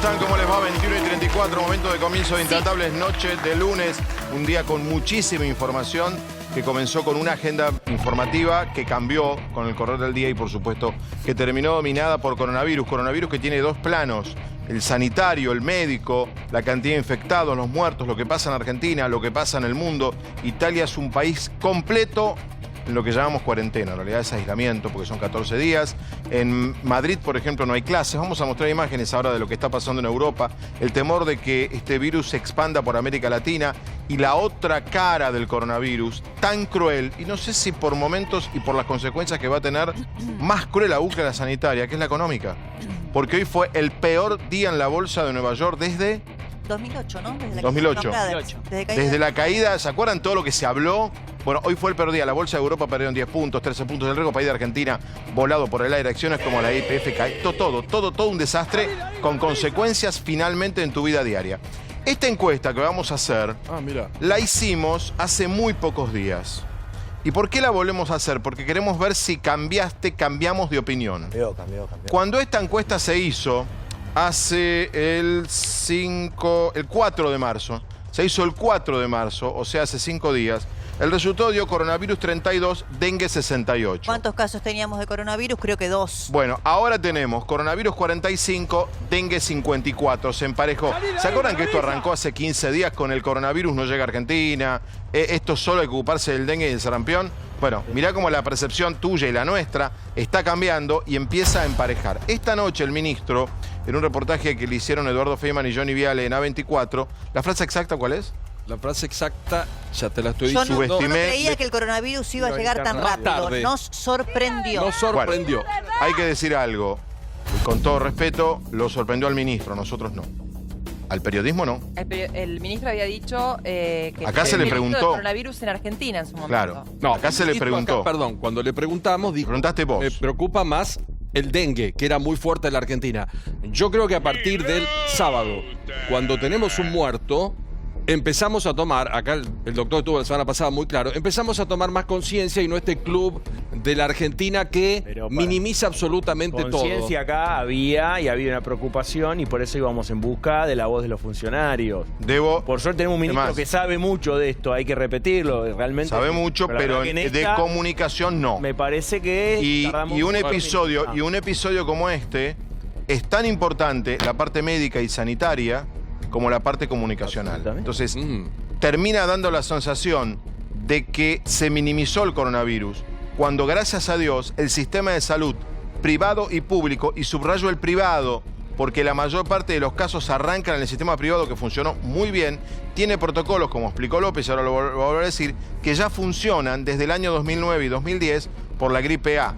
están? ¿Cómo les va? 21:34, momento de comienzo de Intratables, noche de lunes. Un día con muchísima información que comenzó con una agenda informativa que cambió con el correr del día y por supuesto que terminó dominada por coronavirus. Coronavirus que tiene dos planos, el sanitario, el médico, la cantidad de infectados, los muertos, lo que pasa en Argentina, lo que pasa en el mundo. Italia es un país completo en lo que llamamos cuarentena, en realidad es aislamiento porque son 14 días. En Madrid, por ejemplo, no hay clases. Vamos a mostrar imágenes ahora de lo que está pasando en Europa, el temor de que este virus se expanda por América Latina y la otra cara del coronavirus, tan cruel, y no sé si por momentos y por las consecuencias que va a tener, más cruel aún que la sanitaria, que es la económica. Porque hoy fue el peor día en la bolsa de Nueva York desde 2008, ¿no? Desde la 2008. Desde la caída, ¿se acuerdan todo lo que se habló? Bueno, hoy fue el peor día. La bolsa de Europa perdieron 10 puntos, 13 puntos. El riesgo país de Argentina volado por el aire. Acciones como la IPF cae. Todo un desastre con consecuencias finalmente en tu vida diaria. Esta encuesta que vamos a hacer, la hicimos hace muy pocos días. ¿Y por qué la volvemos a hacer? Porque queremos ver si cambiamos de opinión. Cambió. Cuando esta encuesta se hizo, hace el 4 de marzo, se hizo el 4 de marzo, o sea, hace 5 días, el resultado dio coronavirus 32, dengue 68. ¿Cuántos casos teníamos de coronavirus? Creo que 2. Bueno, ahora tenemos coronavirus 45, dengue 54, se emparejó. ¿Se acuerdan que esto arrancó hace 15 días con el coronavirus no llega a Argentina? Esto solo hay que ocuparse del dengue y del sarampión. Bueno, mirá cómo la percepción tuya y la nuestra está cambiando y empieza a emparejar. Esta noche el ministro, en un reportaje que le hicieron Eduardo Feynman y Johnny Viale en A24, ¿la frase exacta cuál es? La frase exacta, ya te la estoy diciendo. diciendo. Yo no creía que el coronavirus iba a llegar tan rápido. Nos sorprendió. Nos sorprendió. Bueno, hay que decir algo. Con todo respeto, lo sorprendió al ministro, nosotros no. Al periodismo no. El ministro había dicho que acá se le preguntó el coronavirus en Argentina en su momento. Claro. No, acá se le preguntó. Acá, perdón, cuando le preguntamos, dijo, preguntaste vos. Me preocupa más el dengue, que era muy fuerte en la Argentina. Yo creo que a partir del sábado, cuando tenemos un muerto, empezamos a tomar, acá el doctor estuvo la semana pasada muy claro, empezamos a tomar más conciencia y no este club de la Argentina que minimiza absolutamente todo. Conciencia acá había una preocupación y por eso íbamos en busca de la voz de los funcionarios. Por suerte tenemos un ministro que sabe mucho de esto, hay que repetirlo, realmente. Sabe mucho, pero de comunicación no. Me parece que y un episodio como este es tan importante la parte médica y sanitaria como la parte comunicacional. Entonces, termina dando la sensación de que se minimizó el coronavirus, cuando gracias a Dios el sistema de salud privado y público, y subrayo el privado, porque la mayor parte de los casos arrancan en el sistema privado que funcionó muy bien, tiene protocolos, como explicó López, ahora lo voy a volver a decir, que ya funcionan desde el año 2009 y 2010 por la gripe A.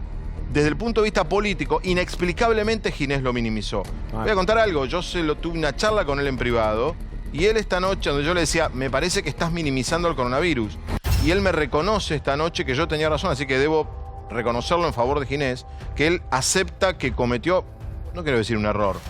Desde el punto de vista político, inexplicablemente Ginés lo minimizó. Voy a contar algo, yo tuve una charla con él en privado y él esta noche, donde yo le decía, me parece que estás minimizando el coronavirus. Y él me reconoce esta noche que yo tenía razón, así que debo reconocerlo en favor de Ginés, que él acepta que cometió, no quiero decir un error,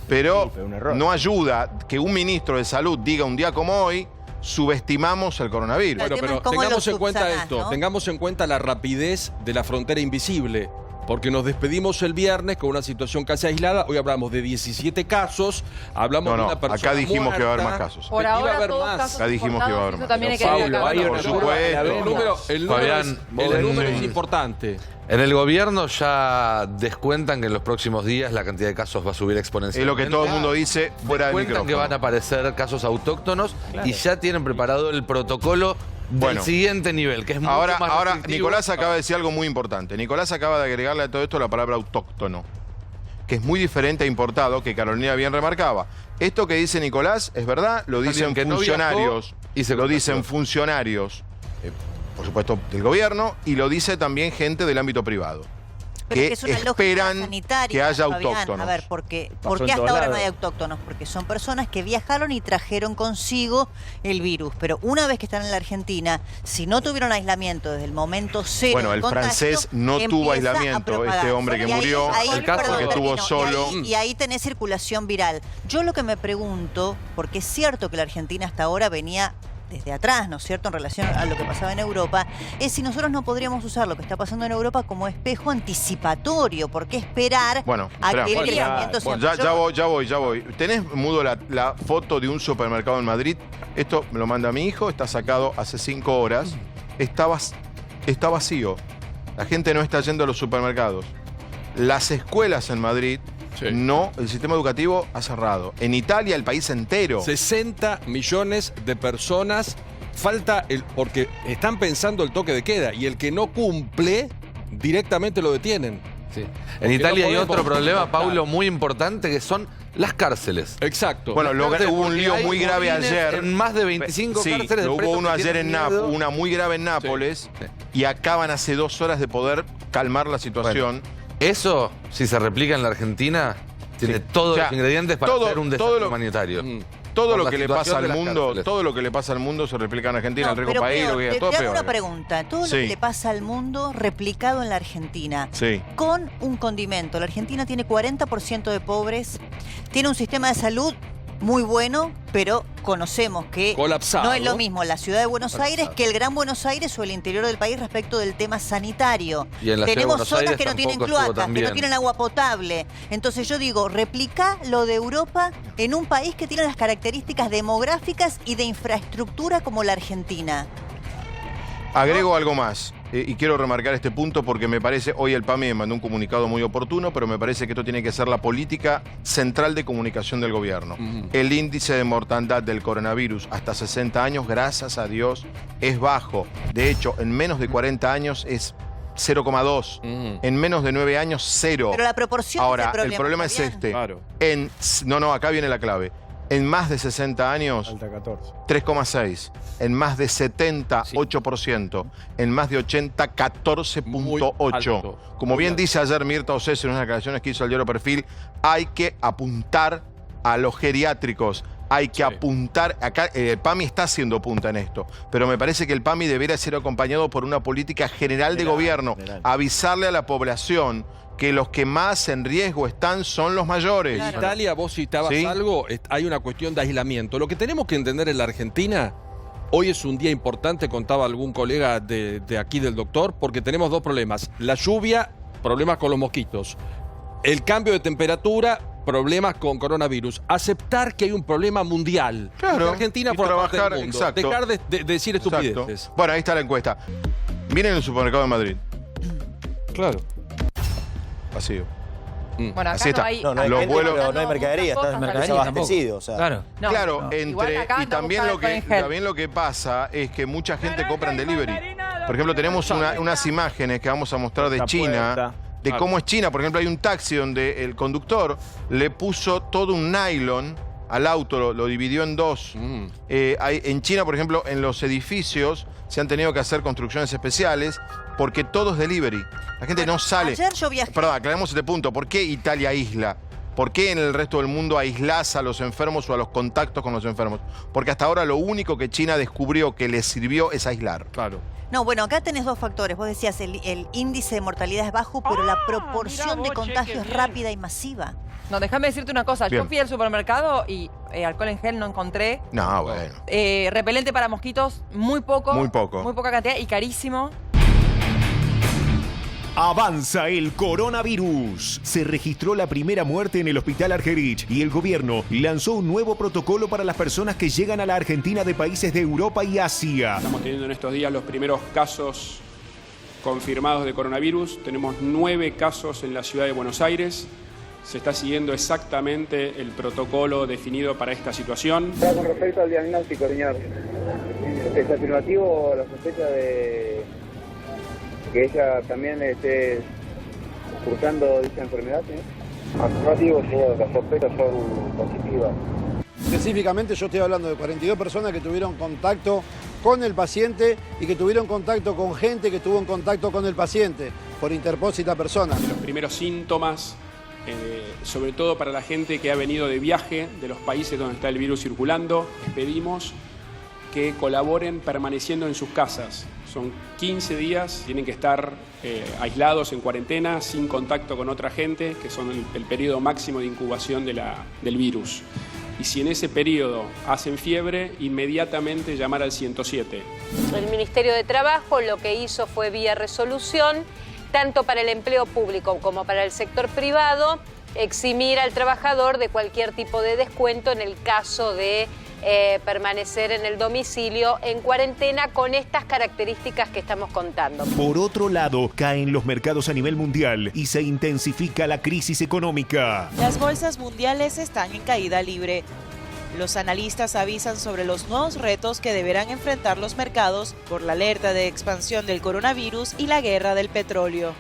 pero no ayuda que un ministro de salud diga un día como hoy, subestimamos el coronavirus. Bueno, pero tengamos en cuenta esto, ¿no? Tengamos en cuenta la rapidez de la frontera invisible. Porque nos despedimos el viernes con una situación casi aislada. Hoy hablamos de 17 casos. Hablamos de una persona acá dijimos muerta. que va a haber más casos. Por ahora iba a haber todos más. casos Acá dijimos que va a haber más. También hay que Por supuesto. El número es importante. En el gobierno ya descuentan que en los próximos días la cantidad de casos va a subir exponencialmente. Es lo que todo el mundo dice fuera del micrófono. Descuentan que van a aparecer casos autóctonos y ya tienen preparado el protocolo del siguiente nivel, que es mucho más Ahora restrictivo. Nicolás acaba de decir algo muy importante. Nicolás acaba de agregarle a todo esto la palabra autóctono, que es muy diferente a importado, que Carolina bien remarcaba. Esto que dice Nicolás es verdad, lo dicen funcionarios, lo dicen funcionarios, por supuesto, del gobierno, y lo dice también gente del ámbito privado. Pero que es una esperan sanitaria, que haya Fabián. autóctonos. A ver, ¿por qué hasta ahora no hay autóctonos? Porque son personas que viajaron y trajeron consigo el virus. Pero una vez que están en la Argentina, si no tuvieron aislamiento desde el momento cero... Bueno, el francés no tuvo aislamiento, este hombre que murió, el caso que estuvo solo... Y ahí tenés circulación viral. Yo lo que me pregunto, porque es cierto que la Argentina hasta ahora venía desde atrás, ¿no es cierto?, en relación a lo que pasaba en Europa, es si nosotros no podríamos usar lo que está pasando en Europa como espejo anticipatorio. ¿Por qué esperar a que el crecimiento sea ya voy. ¿Tenés, Mudo, la foto de un supermercado en Madrid? Esto me lo manda mi hijo, está sacado hace 5 horas. Está vacío. La gente no está yendo a los supermercados. Las escuelas en Madrid, no, el sistema educativo ha cerrado. En Italia, el país entero. 60 millones de personas. Falta porque están pensando el toque de queda y el que no cumple, directamente lo detienen. Sí. En Italia hay otro problema, Paulo, muy importante, que son las cárceles. Exacto. Bueno, hubo un lío muy grave ayer. En más de 25 cárceles. Hubo uno ayer en una muy grave en Nápoles, y acaban hace 2 horas de poder calmar la situación. Bueno, eso, si se replica en la Argentina, tiene todos los ingredientes para ser un desastre humanitario. Todo lo que le pasa al mundo, se replica en Argentina, el rico país, te hago una pregunta. Todo lo que le pasa al mundo replicado en la Argentina. Con un condimento. La Argentina tiene 40% de pobres, tiene un sistema de salud muy bueno, pero conocemos que colapsado. No es lo mismo la ciudad de Buenos Aires que el Gran Buenos Aires o el interior del país respecto del tema sanitario. Tenemos zonas que no tienen cloacas, que no tienen agua potable. Entonces yo digo, replica lo de Europa en un país que tiene las características demográficas y de infraestructura como la Argentina. Agrego algo más. Y quiero remarcar este punto porque me parece, hoy el PAMI me mandó un comunicado muy oportuno, pero me parece que esto tiene que ser la política central de comunicación del gobierno. El índice de mortandad del coronavirus hasta 60 años, gracias a Dios, es bajo. De hecho, en menos de 40 años es 0,2. En menos de 9 años, 0. Pero la proporción Ahora, el problema es este. Claro. Acá viene la clave. En más de 60 años, 3,6. En más de 70, 8%. En más de 80, 14,8. Como bien dice ayer Mirta Océs en unas declaraciones que hizo el diario Perfil, hay que apuntar a los geriátricos. Hay que apuntar, acá el PAMI está haciendo punta en esto, pero me parece que el PAMI debería ser acompañado por una política general de gobierno, avisarle a la población que los que más en riesgo están son los mayores. En Italia, vos citabas algo, hay una cuestión de aislamiento. Lo que tenemos que entender en la Argentina, hoy es un día importante, contaba algún colega de aquí del doctor, porque tenemos 2 problemas. La lluvia, problemas con los mosquitos. El cambio de temperatura, problemas con coronavirus. Aceptar que hay un problema mundial. Claro. En Argentina por trabajar, del mundo. Dejar de decir estupideces. Bueno, ahí está la encuesta. Miren el supermercado de Madrid. Claro. Vacío. Bueno, acá así está. no hay no hay mercadería, está desabastecido. O sea. Claro, y también lo que pasa es que mucha gente compra en delivery. Por ejemplo, tenemos unas imágenes que vamos a mostrar de China, de cómo es China. Por ejemplo, hay un taxi donde el conductor le puso todo un nylon al auto, lo dividió en 2. En China, por ejemplo, en los edificios se han tenido que hacer construcciones especiales porque todo es delivery. La gente no sale. Ayer yo viajé. Perdón, aclaremos este punto. ¿Por qué Italia aísla? ¿Por qué en el resto del mundo aislás a los enfermos o a los contactos con los enfermos? Porque hasta ahora lo único que China descubrió que le sirvió es aislar. Claro. No, bueno, acá tenés 2 factores. Vos decías, el índice de mortalidad es bajo, pero la proporción de contagio es rápida y masiva. No, déjame decirte una cosa. Bien. Yo fui al supermercado y alcohol en gel no encontré. No, bueno. Repelente para mosquitos, muy poco. Muy poco. Muy poca cantidad y carísimo. Avanza el coronavirus. Se registró la primera muerte en el Hospital Argerich y el gobierno lanzó un nuevo protocolo para las personas que llegan a la Argentina de países de Europa y Asia. Estamos teniendo en estos días los primeros casos confirmados de coronavirus. Tenemos 9 casos en la ciudad de Buenos Aires. Se está siguiendo exactamente el protocolo definido para esta situación. Con respecto al diagnóstico, señor, ¿es afirmativo la sospecha de que ella también esté cursando dicha enfermedad, señor? Afirmativo, señor, las sospechas son positivas. Específicamente yo estoy hablando de 42 personas que tuvieron contacto con el paciente y que tuvieron contacto con gente que tuvo en contacto con el paciente por interpósita persona. Los primeros síntomas, sobre todo para la gente que ha venido de viaje de los países donde está el virus circulando, pedimos que colaboren permaneciendo en sus casas. Son 15 días, tienen que estar aislados en cuarentena, sin contacto con otra gente, que son el periodo máximo de incubación del virus. y si en ese periodo hacen fiebre, inmediatamente llamar al 107. El Ministerio de Trabajo lo que hizo fue vía resolución, tanto para el empleo público como para el sector privado, eximir al trabajador de cualquier tipo de descuento en el caso de permanecer en el domicilio en cuarentena con estas características que estamos contando. Por otro lado, caen los mercados a nivel mundial y se intensifica la crisis económica. Las bolsas mundiales están en caída libre. Los analistas avisan sobre los nuevos retos que deberán enfrentar los mercados por la alerta de expansión del coronavirus y la guerra del petróleo.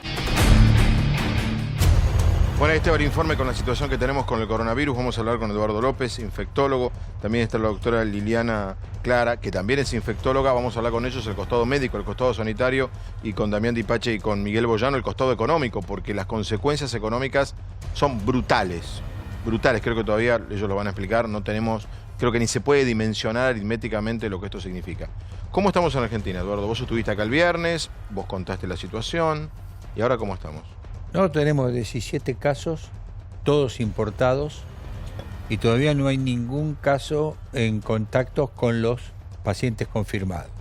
Bueno, este es el informe con la situación que tenemos con el coronavirus. Vamos a hablar con Eduardo López, infectólogo. También está la doctora Liliana Clara, que también es infectóloga. Vamos a hablar con ellos el costado médico, el costado sanitario, y con Damián Dipache y con Miguel Boyano el costado económico, porque las consecuencias económicas son brutales. Brutales, creo que todavía ellos lo van a explicar. No tenemos, creo que ni se puede dimensionar aritméticamente lo que esto significa. ¿Cómo estamos en Argentina, Eduardo? Vos estuviste acá el viernes, vos contaste la situación. ¿Y ahora cómo estamos? No, tenemos 17 casos, todos importados, y todavía no hay ningún caso en contacto con los pacientes confirmados.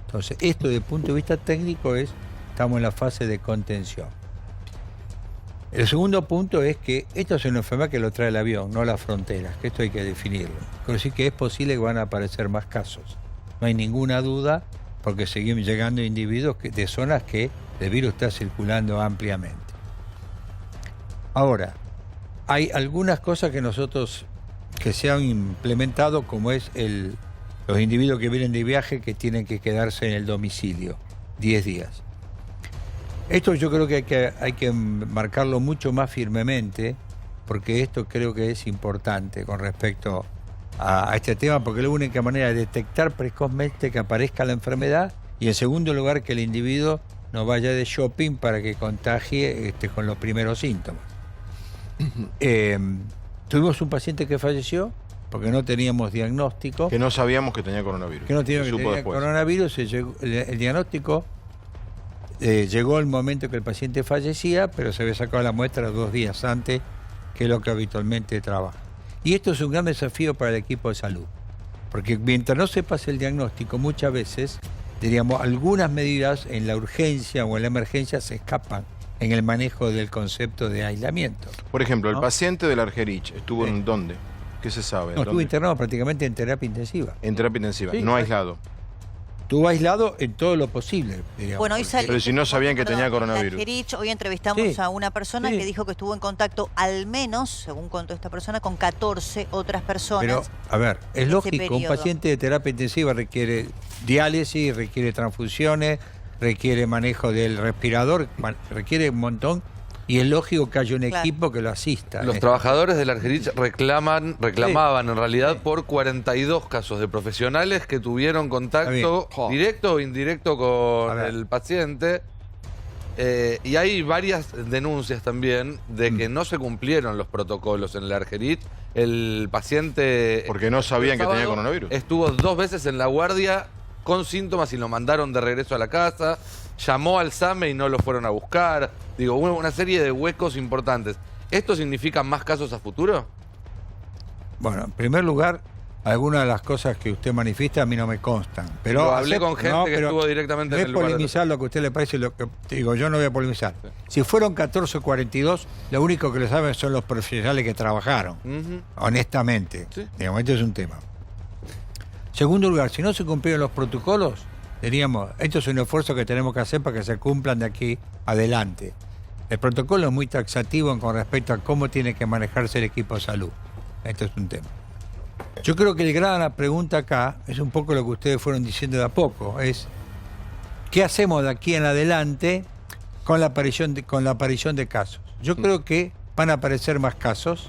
Entonces, esto desde el punto de vista técnico estamos en la fase de contención. El segundo punto es que esto es una enfermedad que lo trae el avión, no las fronteras, que esto hay que definirlo. Pero sí que es posible que van a aparecer más casos. No hay ninguna duda, porque seguimos llegando individuos de zonas que el virus está circulando ampliamente. Ahora, hay algunas cosas que se han implementado, como es los individuos que vienen de viaje que tienen que quedarse en el domicilio 10 días. Esto yo creo que hay que marcarlo mucho más firmemente, porque esto creo que es importante con respecto a este tema, porque es la única manera de detectar precozmente que aparezca la enfermedad, y en segundo lugar que el individuo no vaya de shopping para que contagie con los primeros síntomas. Tuvimos un paciente que falleció porque no teníamos diagnóstico. Que no sabíamos que tenía coronavirus. Que no teníamos que tenía coronavirus. El diagnóstico llegó el momento que el paciente fallecía, pero se había sacado la muestra 2 días antes, que es lo que habitualmente trabaja. Y esto es un gran desafío para el equipo de salud, porque mientras no se pase el diagnóstico, muchas veces, diríamos, algunas medidas en la urgencia o en la emergencia se escapan en el manejo del concepto de aislamiento. Por ejemplo, el paciente del Argerich estuvo en ¿dónde? ¿Qué se sabe? No, estuvo internado prácticamente en terapia intensiva. En terapia intensiva, no aislado. Estuvo aislado en todo lo posible, diríamos. Bueno, hoy pero si no sabían que tenía coronavirus. Argerich, hoy entrevistamos a una persona que dijo que estuvo en contacto al menos, según contó esta persona, con 14 otras personas. Pero, a ver, es lógico, un paciente de terapia intensiva requiere diálisis, requiere transfusiones, requiere manejo del respirador, requiere un montón, y es lógico que haya un equipo que lo asista. Los trabajadores del Argerich reclamaban en realidad por 42 casos de profesionales que tuvieron contacto directo o indirecto con el paciente. Y hay varias denuncias también de que no se cumplieron los protocolos en el Argerich. El paciente... Porque no sabían que tenía coronavirus. Estuvo 2 veces en la guardia con síntomas y lo mandaron de regreso a la casa, llamó al SAME y no lo fueron a buscar. Digo, una serie de huecos importantes. ¿Esto significa más casos a futuro? Bueno, en primer lugar, algunas de las cosas que usted manifiesta a mí no me constan. Pero hablé con gente que estuvo directamente en el lugar. No es polemizar lo que a usted le parece, lo que digo, yo no voy a polemizar. Sí. Si fueron 14 o 42, lo único que lo saben son los profesionales que trabajaron, honestamente. Sí. Digamos, este es un tema. Segundo lugar, si no se cumplieron los protocolos, diríamos, esto es un esfuerzo que tenemos que hacer para que se cumplan de aquí adelante. El protocolo es muy taxativo con respecto a cómo tiene que manejarse el equipo de salud. Esto es un tema. Yo creo que el gran pregunta acá es un poco lo que ustedes fueron diciendo de a poco, es ¿qué hacemos de aquí en adelante con la aparición de casos? Yo creo que van a aparecer más casos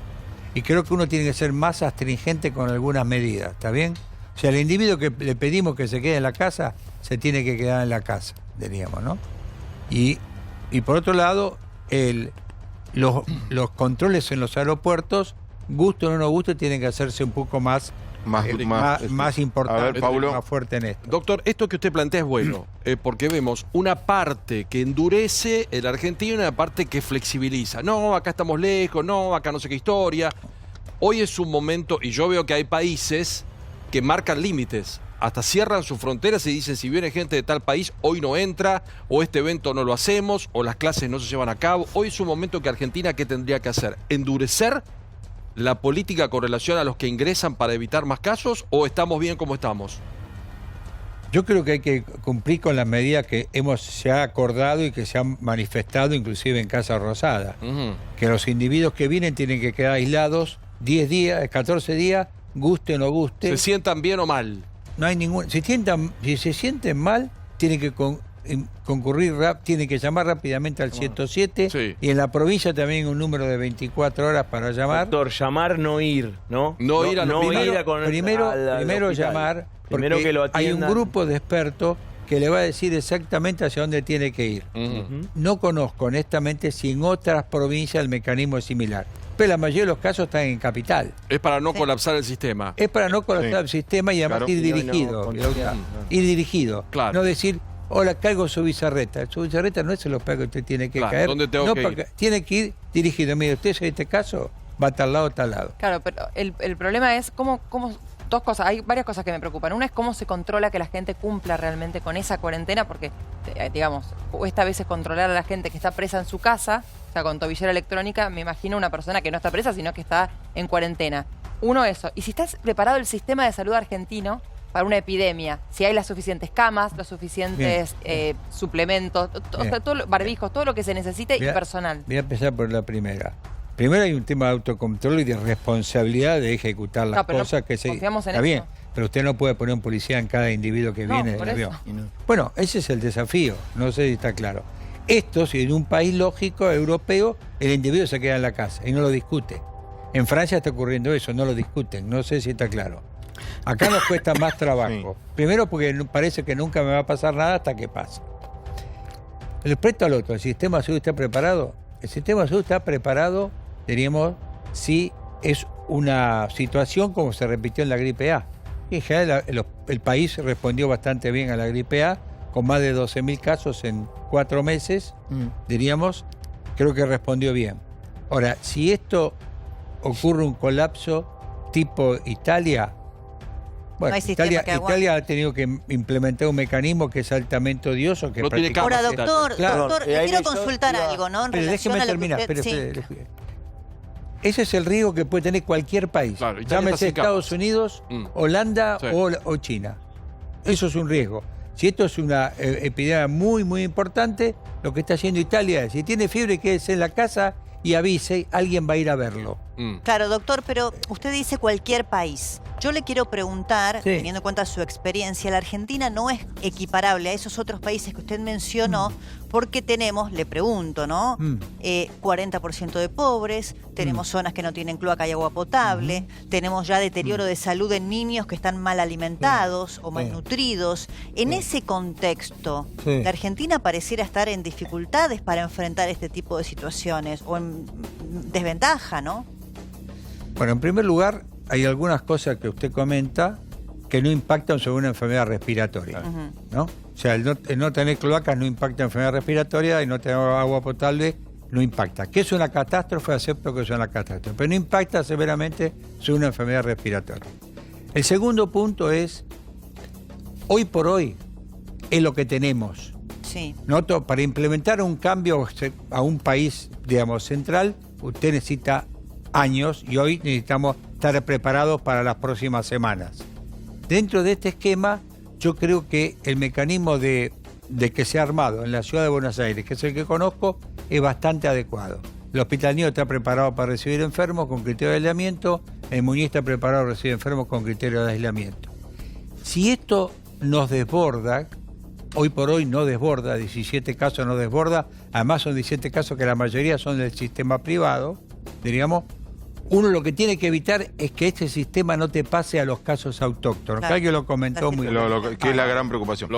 y creo que uno tiene que ser más astringente con algunas medidas, ¿está bien? O sea, el individuo que le pedimos que se quede en la casa, se tiene que quedar en la casa, diríamos, ¿no? Y por otro lado, los controles en los aeropuertos, gusto o no gusto, tienen que hacerse un poco más importante, a ver, Pablo, más fuerte en esto. Doctor, esto que usted plantea es bueno, porque vemos una parte que endurece el argentino y una parte que flexibiliza. No, acá estamos lejos, no, acá no sé qué historia. hoy es un momento, y yo veo que hay países que marcan límites, hasta cierran sus fronteras y dicen si viene gente de tal país, hoy no entra, o este evento no lo hacemos, o las clases no se llevan a cabo. Hoy es un momento que Argentina, ¿qué tendría que hacer? ¿Endurecer la política con relación a los que ingresan para evitar más casos, o estamos bien como estamos? Yo creo que hay que cumplir con las medidas que se ha acordado y que se han manifestado inclusive en Casa Rosada. Que los individuos que vienen tienen que quedar aislados 10 días, 14 días, guste o no guste. ¿Se sientan bien o mal? No hay ningún... Si se sienten mal, tienen que tienen que llamar rápidamente al 107. Sí. Y en la provincia también un número de 24 horas para llamar. Doctor, llamar, no ir, ¿no? No ir a primero llamar, porque primero que lo hay un atiendan. grupo de expertos que le va a decir exactamente hacia dónde tiene que ir. No conozco honestamente si en otras provincias el mecanismo es similar. Pero la mayoría de los casos están en capital. Es para no colapsar el sistema. Es para no colapsar el sistema y además ir dirigido. Ir dirigido. Claro. No decir, hola, caigo su bizarreta. Su bizarreta no es el hospital que usted tiene que caer. ¿Dónde tengo que ir? Tiene que ir dirigido. Mire, usted en este caso va a tal lado, tal lado. Claro, pero el problema es cómo dos cosas, hay varias cosas que me preocupan. Una es cómo se controla que la gente cumpla realmente con esa cuarentena, porque, digamos, cuesta a veces controlar a la gente que está presa en su casa, o sea, con tobillera electrónica. Me imagino una persona que no está presa, sino que está en cuarentena. Uno, eso. Y si está preparado el sistema de salud argentino para una epidemia, si hay las suficientes camas, los suficientes suplementos, barbijos, todo lo que se necesite y personal. Voy a empezar por la primera. Primero hay un tema de autocontrol y de responsabilidad de ejecutar las cosas que se... Confiamos en Está bien, eso. pero usted no puede poner un policía en cada individuo que viene del avión. Bueno, ese es el desafío, no sé si está claro. Esto, si en un país lógico, europeo, el individuo se queda en la casa y no lo discute. En Francia está ocurriendo eso, no lo discuten, no sé si está claro. Acá nos cuesta más trabajo. Primero porque parece que nunca me va a pasar nada hasta que pase. Respecto al otro, ¿el sistema de salud está preparado? El sistema de salud está preparado, diríamos, si es una situación como se repitió en la gripe A. Y en general el país respondió bastante bien a la gripe A, con más de 12.000 casos en 4 meses, diríamos, creo que respondió bien. Ahora, si esto ocurre un colapso tipo Italia, bueno, no Italia ha tenido que implementar un mecanismo que es altamente odioso. Que no tiene Ahora, doctor, le quiero consultar algo, ¿no? Pero déjeme terminar. Ese es el riesgo que puede tener cualquier país. Claro, llámese Estados Unidos, Holanda o China. Eso es un riesgo. Si esto es una epidemia muy, muy importante, lo que está haciendo Italia es, si tiene fiebre, quédese en la casa y avise, alguien va a ir a verlo. Claro, doctor, pero usted dice cualquier país. Yo le quiero preguntar, teniendo en cuenta su experiencia, la Argentina no es equiparable a esos otros países que usted mencionó, porque tenemos, le pregunto, ¿no? 40% de pobres, tenemos zonas que no tienen cloaca y agua potable, tenemos ya deterioro de salud en niños que están mal alimentados o malnutridos. En ese contexto, la Argentina pareciera estar en dificultades para enfrentar este tipo de situaciones, o en desventaja, ¿no? Bueno, en primer lugar, hay algunas cosas que usted comenta que no impactan sobre una enfermedad respiratoria, ¿no? O sea, el no tener cloacas no impacta en enfermedad respiratoria y no tener agua potable no impacta. ¿Qué es una catástrofe? Acepto que es una catástrofe, pero no impacta severamente sobre una enfermedad respiratoria. El segundo punto es, hoy por hoy, es lo que tenemos. Sí. Para implementar un cambio a un país, digamos, central, usted necesita años y hoy necesitamos estar preparados para las próximas semanas. Dentro de este esquema, yo creo que el mecanismo de que se ha armado en la ciudad de Buenos Aires, que es el que conozco, es bastante adecuado. El Hospital Nido está preparado para recibir enfermos con criterio de aislamiento, el Muñiz está preparado para recibir enfermos con criterio de aislamiento. Si esto nos desborda, hoy por hoy no desborda, 17 casos no desborda, además son 17 casos que la mayoría son del sistema privado, diríamos. Uno lo que tiene que evitar es que este sistema no te pase a los casos autóctonos. Claro. Alguien lo comentó muy bien. Que es la gran preocupación.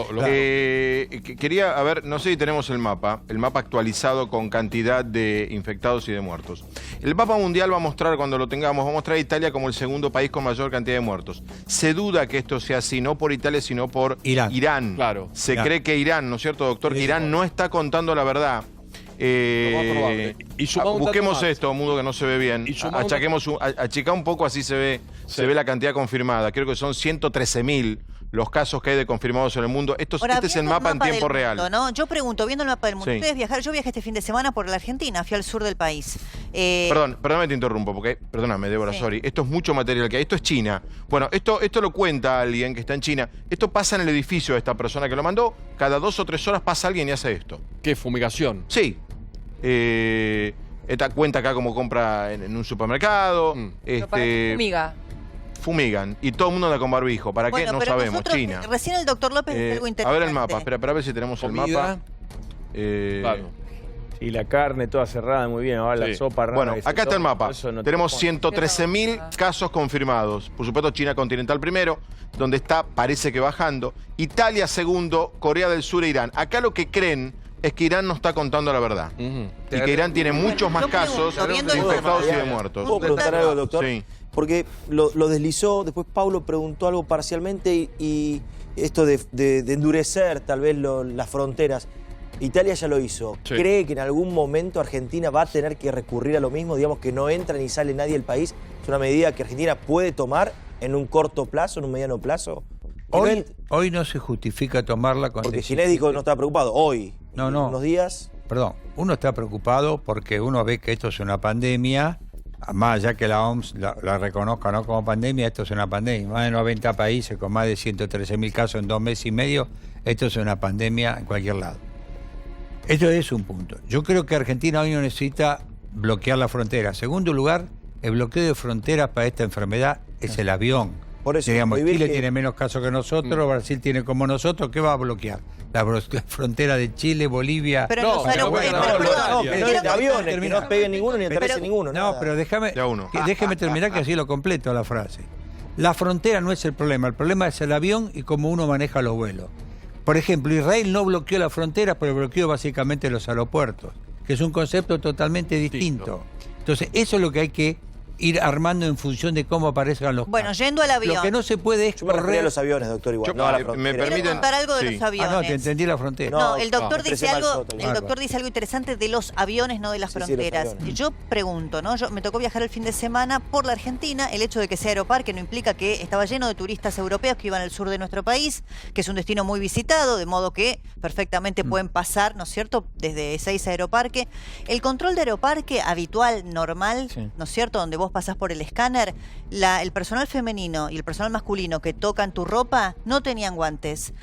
Quería, a ver, no sé si tenemos el mapa actualizado con cantidad de infectados y de muertos. El mapa mundial va a mostrar, cuando lo tengamos, va a mostrar a Italia como el segundo país con mayor cantidad de muertos. Se duda que esto sea así, no por Italia, sino por Irán. Claro. Se cree que Irán, ¿no es cierto, doctor? Que Irán no está contando la verdad. Busquemos esto, mundo que no se ve bien. Achicá un poco, así se ve la cantidad confirmada. Creo que son 113.000 los casos que hay de confirmados en el mundo. Este es el mapa en tiempo real. ¿No? Yo pregunto, viendo el mapa del mundo, ustedes viajaron, yo viajé este fin de semana por la Argentina, fui al sur del país. Perdóname, te interrumpo, porque, perdóname, Débora, sorry. Esto es mucho material que hay. Esto es China. Bueno, esto lo cuenta alguien que está en China. Esto pasa en el edificio de esta persona que lo mandó. Cada 2 o 3 horas pasa alguien y hace esto. ¿Qué? ¿Fumigación? Sí. Esta cuenta acá como compra en un supermercado. Fumigan. Y todo el mundo anda con barbijo. ¿Para qué? No sabemos. China. Recién el doctor López dijo algo interesante. A ver el mapa. Espera, a ver si tenemos el mapa. Claro. Y la carne toda cerrada, muy bien. Ahora la sopa rara. Bueno, acá está el mapa. Tenemos 113.000 casos confirmados. Por supuesto, China continental primero, donde está, parece que bajando. Italia segundo, Corea del Sur e Irán. Acá lo que creen es que Irán no está contando la verdad. Y que Irán tiene muchos más casos de infectados y de muertos. ¿Puedo preguntar algo, doctor? Sí. Porque lo deslizó, después Pablo preguntó algo parcialmente y esto de endurecer tal vez las fronteras. Italia ya lo hizo. Sí. ¿Cree que en algún momento Argentina va a tener que recurrir a lo mismo? Digamos que no entra ni sale nadie del país. ¿Es una medida que Argentina puede tomar en un corto plazo, en un mediano plazo? Hoy no se justifica tomarla con... Porque Ginés dijo que no estaba preocupado. Hoy, unos días... Perdón, uno está preocupado porque uno ve que esto es una pandemia, más allá que la OMS la reconozca no como pandemia, esto es una pandemia. Más de 90 países con más de 113.000 casos en 2 meses y medio, esto es una pandemia en cualquier lado. Esto es un punto. Yo creo que Argentina hoy no necesita bloquear la frontera. Segundo lugar, el bloqueo de fronteras para esta enfermedad es el avión. Por eso, digamos, Chile tiene menos casos que nosotros, Brasil tiene como nosotros, ¿qué va a bloquear? La frontera de Chile, Bolivia... Pero no, de aviones, que no peguen ninguno ni aterrice ninguno. No, pero déjeme terminar que así lo completo la frase. La frontera no es el problema es el avión y cómo uno maneja los vuelos. Por ejemplo, Israel no bloqueó la frontera, pero bloqueó básicamente los aeropuertos, que es un concepto totalmente distinto. Entonces, eso es lo que hay que ir armando en función de cómo aparezcan los Bueno, yendo al avión. Lo que no se puede es correr a los aviones, doctor, igual. No, me permiten Quiero contar algo de los aviones. No, te entendí la frontera. No, el doctor dice algo interesante de los aviones, no de las fronteras. Yo pregunto, ¿no? Me tocó viajar el fin de semana por la Argentina. El hecho de que sea Aeroparque no implica que estaba lleno de turistas europeos que iban al sur de nuestro país, que es un destino muy visitado, de modo que perfectamente pueden pasar, ¿no es cierto?, desde Ezeiza a Aeroparque. El control de Aeroparque habitual, normal, ¿no es cierto?, donde vos pasás por el escáner, el personal femenino y el personal masculino que tocan tu ropa no tenían guantes.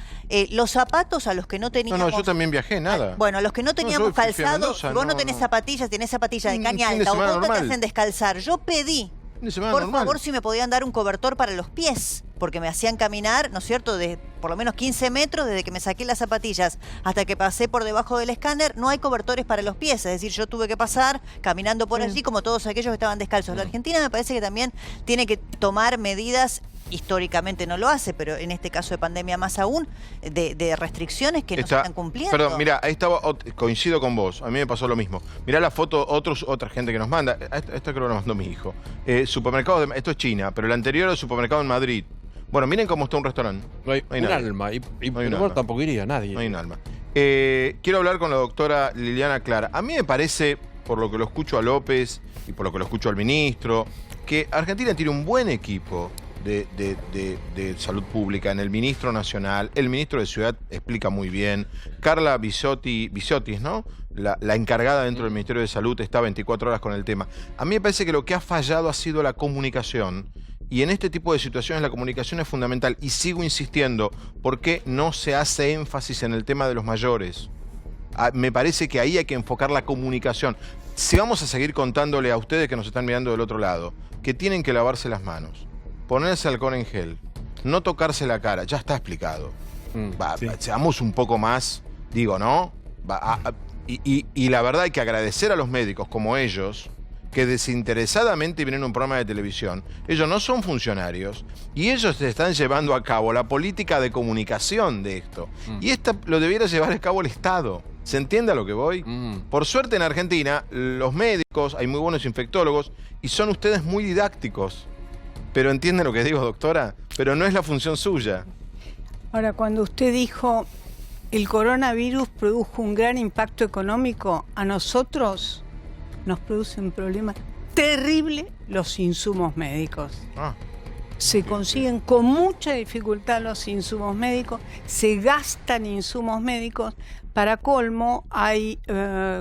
Los zapatos a los que no teníamos... No, yo también viajé, nada. Bueno, a los que no teníamos calzado, si vos no tenés zapatillas, tenés zapatillas de caña alta o vos te hacen descalzar. Yo pedí, por favor, si me podían dar un cobertor para los pies, porque me hacían caminar, ¿no es cierto?, de por lo menos 15 metros desde que me saqué las zapatillas hasta que pasé por debajo del escáner. No hay cobertores para los pies, es decir, yo tuve que pasar caminando por allí como todos aquellos que estaban descalzos. La Argentina me parece que también tiene que tomar medidas, históricamente no lo hace, pero en este caso de pandemia más aún, de restricciones que no se están cumpliendo. Perdón, mira, ahí estaba, coincido con vos, a mí me pasó lo mismo. Mirá la foto, otra gente que nos manda, esto creo que lo mandó mi hijo. Supermercado, esto es China, pero el anterior era el supermercado en Madrid. Bueno, miren cómo está un restaurante. No hay un alma. Y tampoco iría nadie. No hay un alma. Quiero hablar con la doctora Liliana Clara. A mí me parece, por lo que lo escucho a López y por lo que lo escucho al ministro, que Argentina tiene un buen equipo de salud pública en el ministro nacional. El ministro de Ciudad explica muy bien. Carla Bisotis, ¿no? La encargada dentro del Ministerio de Salud está 24 horas con el tema. A mí me parece que lo que ha fallado ha sido la comunicación. Y en este tipo de situaciones la comunicación es fundamental. Y sigo insistiendo, ¿por qué no se hace énfasis en el tema de los mayores? Me parece que ahí hay que enfocar la comunicación. Si vamos a seguir contándole a ustedes que nos están mirando del otro lado, que tienen que lavarse las manos, ponerse alcohol en gel, no tocarse la cara, ya está explicado. Seamos un poco más, digo, ¿no? Y la verdad hay que agradecer a los médicos como ellos, que desinteresadamente vienen a un programa de televisión. Ellos no son funcionarios y ellos están llevando a cabo la política de comunicación de esto. Y esta lo debiera llevar a cabo el Estado. ¿Se entiende a lo que voy? Por suerte en Argentina, los médicos, hay muy buenos infectólogos y son ustedes muy didácticos. Pero entienden lo que digo, doctora, pero no es la función suya. Ahora, cuando usted dijo el coronavirus produjo un gran impacto económico, a nosotros nos produce un problema terrible los insumos médicos. Se consiguen con mucha dificultad los insumos médicos, se gastan insumos médicos. Para colmo, hay,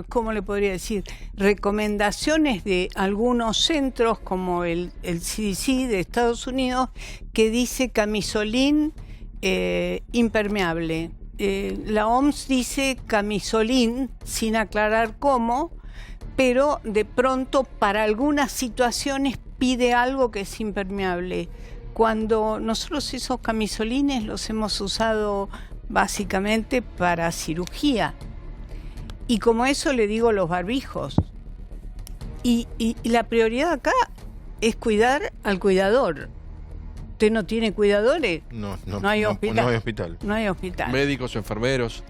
¿cómo le podría decir?, recomendaciones de algunos centros como el CDC de Estados Unidos que dice camisolín impermeable. La OMS dice camisolín sin aclarar cómo, pero de pronto para algunas situaciones pide algo que es impermeable. Cuando nosotros esos camisolines los hemos usado básicamente para cirugía. Y como eso le digo los barbijos. Y la prioridad acá es cuidar al cuidador. ¿Usted no tiene cuidadores? No hay hospital. No hay hospital. No hay hospital. Médicos, enfermeros.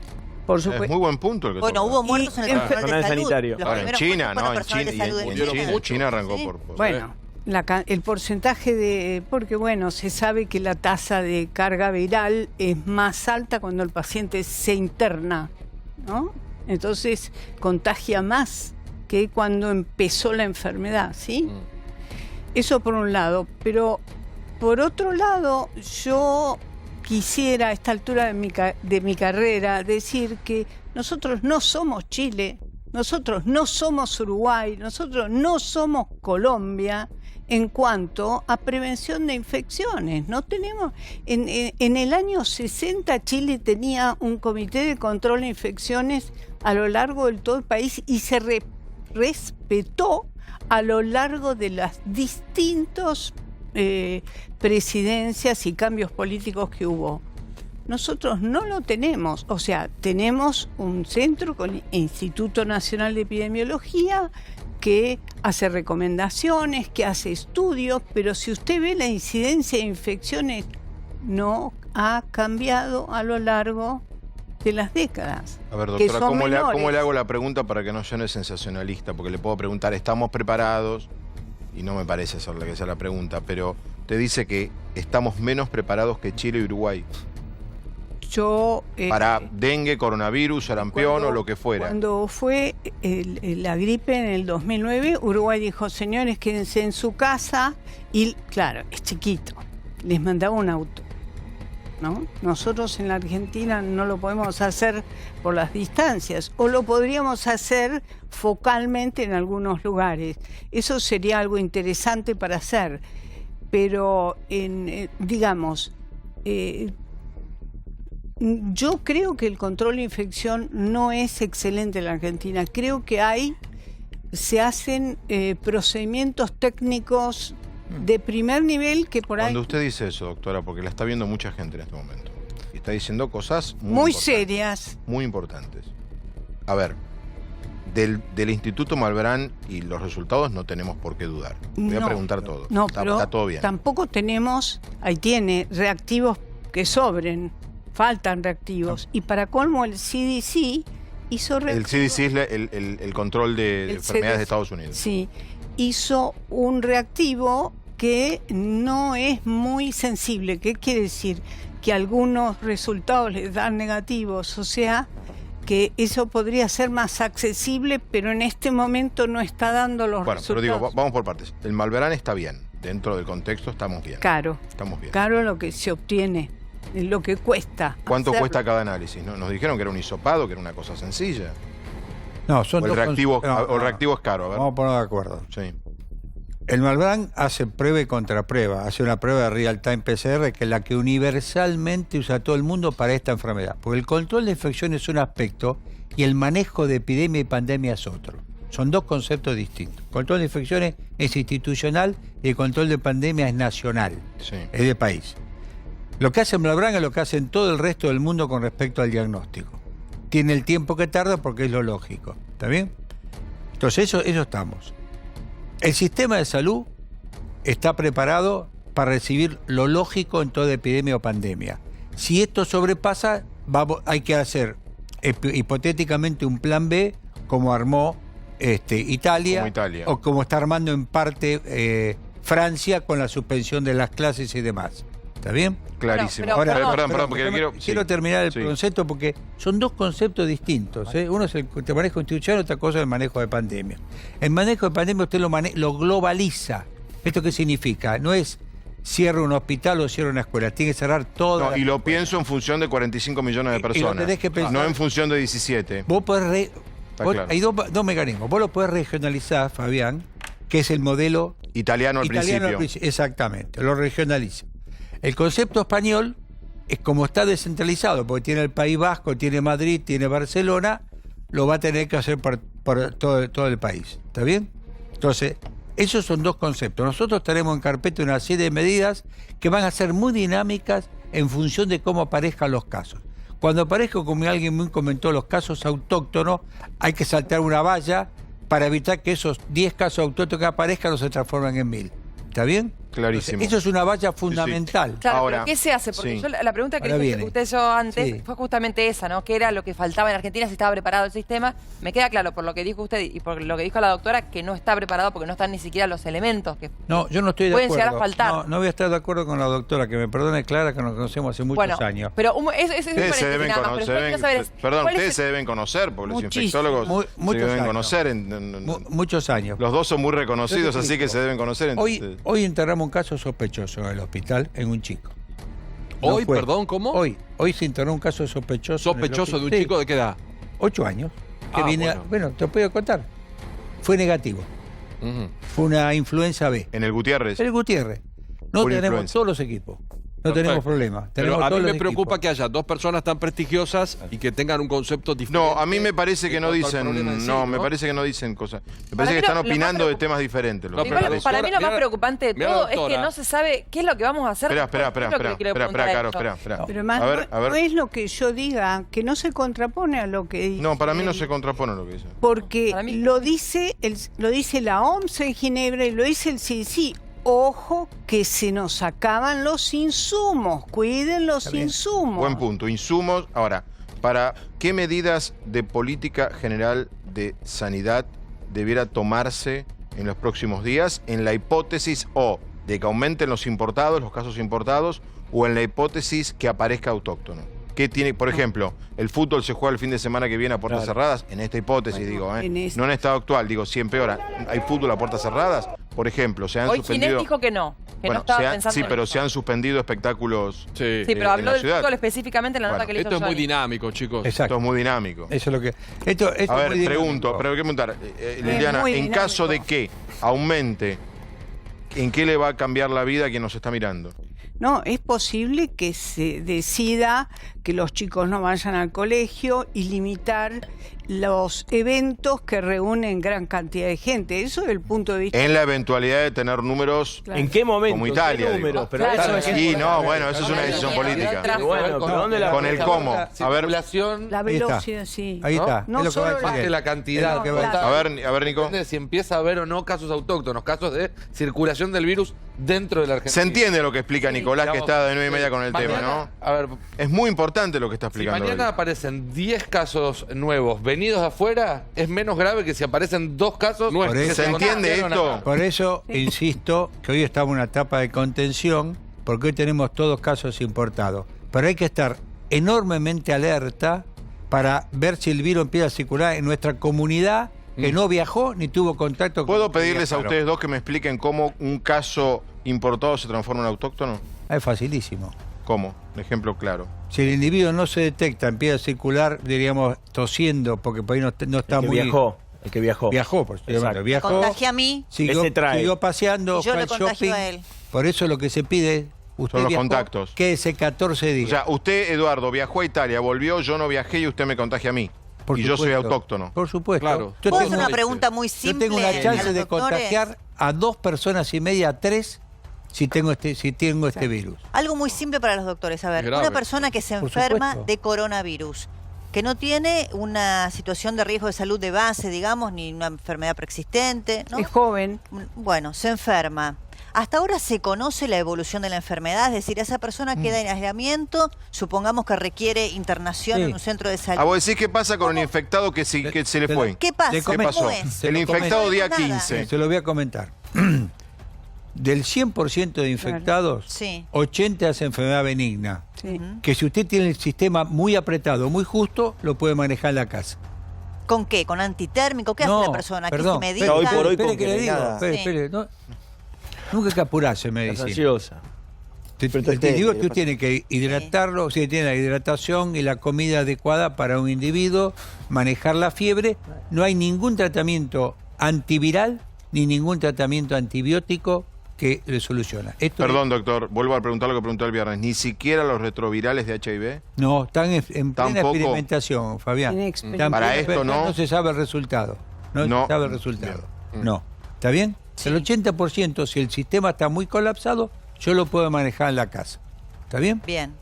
Por supuesto. Es muy buen punto el que Bueno, toca. hubo muertos en el personal de salud. Sanitario. Ahora, en China, ¿no? En China arrancó ¿sí? por... Bueno, el porcentaje de... Porque bueno, se sabe que la tasa de carga viral es más alta cuando el paciente se interna, ¿no? Entonces contagia más que cuando empezó la enfermedad, ¿sí? Eso por un lado. Pero por otro lado, yo quisiera a esta altura de mi carrera decir que nosotros no somos Chile, nosotros no somos Uruguay, nosotros no somos Colombia en cuanto a prevención de infecciones. No tenemos, en el año 60 Chile tenía un comité de control de infecciones a lo largo de todo el país y se respetó a lo largo de las distintas presidencias y cambios políticos que hubo. Nosotros no lo tenemos, o sea, tenemos un centro con el Instituto Nacional de Epidemiología que hace recomendaciones, que hace estudios, pero si usted ve la incidencia de infecciones no ha cambiado a lo largo de las décadas. A ver, doctora, ¿cómo le hago la pregunta para que no suene sensacionalista? Porque le puedo preguntar, ¿estamos preparados? Y no me parece hacerle que sea la pregunta, pero te dice que estamos menos preparados que Chile y Uruguay. Para dengue, coronavirus, sarampión o lo que fuera. Cuando fue la gripe en el 2009, Uruguay dijo, señores, quédense en su casa. Y claro, es chiquito, les mandaba un auto, ¿no? Nosotros en la Argentina no lo podemos hacer por las distancias, o lo podríamos hacer focalmente en algunos lugares. Eso sería algo interesante para hacer, pero digamos, yo creo que el control de infección no es excelente en la Argentina. Creo que se hacen procedimientos técnicos de primer nivel que por ahí... Cuando usted dice eso, doctora, porque la está viendo mucha gente en este momento, y está diciendo cosas muy serias. Muy importantes. A ver, del Instituto Malbrán y los resultados no tenemos por qué dudar. Voy a preguntar todo. No, pero está todo bien. Tampoco tenemos, ahí tiene, reactivos que sobren. Faltan reactivos. Y para colmo el CDC hizo... El CDC es el control de enfermedades de Estados Unidos. Sí, hizo un reactivo que no es muy sensible. ¿Qué quiere decir? Que algunos resultados les dan negativos, o sea, que eso podría ser más accesible, pero en este momento no está dando los resultados. Bueno, pero digo, vamos por partes. El Malbrán está bien. Dentro del contexto estamos bien. Caro. Estamos bien. Caro lo que se obtiene. Lo que cuesta. ¿Cuánto cuesta cada análisis? ¿No? Nos dijeron que era un hisopado, que era una cosa sencilla. No, son el reactivo es caro. A ver. Vamos a poner de acuerdo. Sí. El Malbrán hace prueba y contraprueba. Hace una prueba de real-time PCR que es la que universalmente usa todo el mundo para esta enfermedad. Porque el control de infección es un aspecto y el manejo de epidemia y pandemia es otro. Son dos conceptos distintos. El control de infecciones es institucional y el control de pandemia es nacional. Sí. Es de país. Lo que hace Malbrán es lo que hace en todo el resto del mundo con respecto al diagnóstico. Tiene el tiempo que tarda porque es lo lógico. ¿Está bien? Entonces, eso estamos. El sistema de salud está preparado para recibir lo lógico en toda epidemia o pandemia. Si esto sobrepasa, hay que hacer hipotéticamente un plan B, como armó Italia, o como está armando en parte Francia con la suspensión de las clases y demás. ¿Está bien? Clarísimo. Ahora, perdón, porque quiero terminar el concepto porque son dos conceptos distintos. Uno es el manejo institucional, otra cosa es el manejo de pandemia. El manejo de pandemia usted lo globaliza. ¿Esto qué significa? No es cierra un hospital o cierra una escuela, tiene que cerrar todo. No, y lo pienso en función de 45 millones de personas. Tenés que pensar, no en función de 17. Vos podés claro. Hay dos mecanismos. Vos lo podés regionalizar, Fabián, que es el modelo italiano al principio. Exactamente, lo regionaliza. El concepto español es como está descentralizado, porque tiene el País Vasco, tiene Madrid, tiene Barcelona, lo va a tener que hacer por todo el país. ¿Está bien? Entonces, esos son dos conceptos. Nosotros tenemos en carpeta una serie de medidas que van a ser muy dinámicas en función de cómo aparezcan los casos. Cuando aparezca, como alguien muy comentó, los casos autóctonos, hay que saltar una valla para evitar que esos 10 casos autóctonos que aparezcan no se transformen en 1000. ¿Está bien? Clarísimo. Entonces, eso es una valla fundamental. Sí. Claro, ahora, ¿pero qué se hace? Porque yo, la pregunta que le hice usted yo antes fue justamente esa, ¿no? ¿Qué era lo que faltaba en Argentina? Si estaba preparado el sistema. Me queda claro por lo que dijo usted y por lo que dijo la doctora que no está preparado porque no están ni siquiera los elementos que no, yo no estoy de acuerdo. Pueden llegar a faltar. No voy a estar de acuerdo con la doctora, que me perdone Clara, que nos conocemos hace muchos años. Pero ustedes se deben conocer, porque los infectólogos se deben conocer. Muchos años. Los dos son muy reconocidos, así que se deben conocer. Hoy enterramos un caso sospechoso en el hospital en un chico. ¿Hoy, perdón, cómo? Hoy se internó un caso sospechoso. ¿Sospechoso de un chico de qué edad? 8 años. Bueno, te puedo contar. Fue negativo. Fue una influenza B. ¿En el Gutiérrez? En el Gutiérrez. No tenemos todos los equipos. No tenemos problema. Pero a mí me preocupa que haya dos personas tan prestigiosas y que tengan un concepto diferente. No, a mí me parece que no dicen. Me parece que no dicen cosas. Me parece que están opinando de temas diferentes. Para mí lo más preocupante de todo es que no se sabe qué es lo que vamos a hacer. Espera, Caro. Pero más no es lo que yo diga, que no se contrapone a lo que dice. No, para mí no se contrapone a lo que dice. Porque lo dice la OMS en Ginebra y lo dice el CDC. Ojo que se nos acaban los insumos, cuiden los insumos. Buen punto, insumos. Ahora, ¿para qué medidas de política general de sanidad debiera tomarse en los próximos días en la hipótesis de que aumenten los casos importados, o en la hipótesis que aparezca autóctono? ¿Qué tiene, por ejemplo, el fútbol se juega el fin de semana que viene a puertas cerradas? En esta hipótesis, no en estado actual, si empeora, ¿hay fútbol a puertas cerradas? Por ejemplo, se han suspendido... Hoy dijo que no, no estaba pensando en pero eso. se han suspendido espectáculos pero habló del fútbol específicamente en la nota que le hizo Esto es muy dinámico, chicos. Exacto. Esto es muy dinámico. Eso es lo que... a ver, pregunto, pero hay que preguntar, Liliana, en caso de que aumente, ¿en qué le va a cambiar la vida a quien nos está mirando? No, es posible que se decida que los chicos no vayan al colegio y limitar los eventos que reúnen gran cantidad de gente. Eso es el punto de vista. En la eventualidad de tener números. ¿En qué momento? Como Italia. Números, pero eso es eso es una decisión política. Con el cómo. A ver, la velocidad, sí. Ahí está. No solo más que la cantidad. A ver, Nico. Si empieza a haber o no casos autóctonos, casos de circulación del virus dentro de la Argentina. Se entiende lo que explica Nicolás, que está de 9:30 con el tema, ¿no? A ver, es muy importante lo que está explicando. Si mañana aparecen 10 casos nuevos venidos de afuera, es menos grave que si aparecen 2 casos nuevos. ¿Se entiende esto? Por eso insisto que hoy estamos en una etapa de contención, porque hoy tenemos todos casos importados. Pero hay que estar enormemente alerta para ver si el virus empieza a circular en nuestra comunidad que no viajó ni tuvo contacto con... ¿Puedo pedirles a ustedes dos que me expliquen cómo un caso importado se transforma en autóctono? Es facilísimo. ¿Cómo? Un ejemplo claro. Si el individuo no se detecta, empieza a circular, diríamos, tosiendo, porque por ahí no está muy... El que viajó. Viajó, por supuesto. Viajó. Contagia a mí. Siguió paseando, yo fue lo al contagio shopping. a él. Por eso lo que se pide... Usted son los viajó, contactos. Quédese 14 días. O sea, usted, Eduardo, viajó a Italia, volvió, yo no viajé y usted me contagia a mí. Y yo soy autóctono. Por supuesto. Claro. ¿Puedo hacer una pregunta muy simple? Yo tengo una chance de contagiar a 2 personas y media, a 3, si tengo este virus. Algo muy simple para los doctores. A ver, una persona que se enferma de coronavirus, que no tiene una situación de riesgo de salud de base, digamos, ni una enfermedad preexistente, ¿no? Es joven. Bueno, se enferma. Hasta ahora se conoce la evolución de la enfermedad, es decir, esa persona queda en aislamiento, supongamos que requiere internación en un centro de salud. ¿A vos decís qué pasa con el infectado que se le fue? ¿Qué pasa? ¿Qué pasó? ¿Cómo es? El infectado día 15. Se lo voy a comentar. del 100% de infectados, Sí. 80 es enfermedad benigna. Sí. Que si usted tiene el sistema muy apretado, muy justo, lo puede manejar en la casa. ¿Con qué? ¿Con antitérmico? ¿Qué hace la persona? ¿Qué perdón, se medica? pero hoy por hoy espere con que le digo, nada. espere, no, nunca hay que apurarse en medicina. Ansiosa. Te digo, tú tienes que hidratarlo, o sea, tiene la hidratación y la comida adecuada para un individuo, manejar la fiebre. No hay ningún tratamiento antiviral ni ningún tratamiento antibiótico que le soluciona. Perdón, doctor, vuelvo a preguntar lo que pregunté el viernes. ¿Ni siquiera los retrovirales de HIV? No, están en plena ¿Tampoco? Experimentación, Fabián. Para esto no. No se sabe el resultado. No se sabe el resultado. No. ¿Está bien? Sí. El 80%, si el sistema está muy colapsado, yo lo puedo manejar en la casa. ¿Está bien? Bien.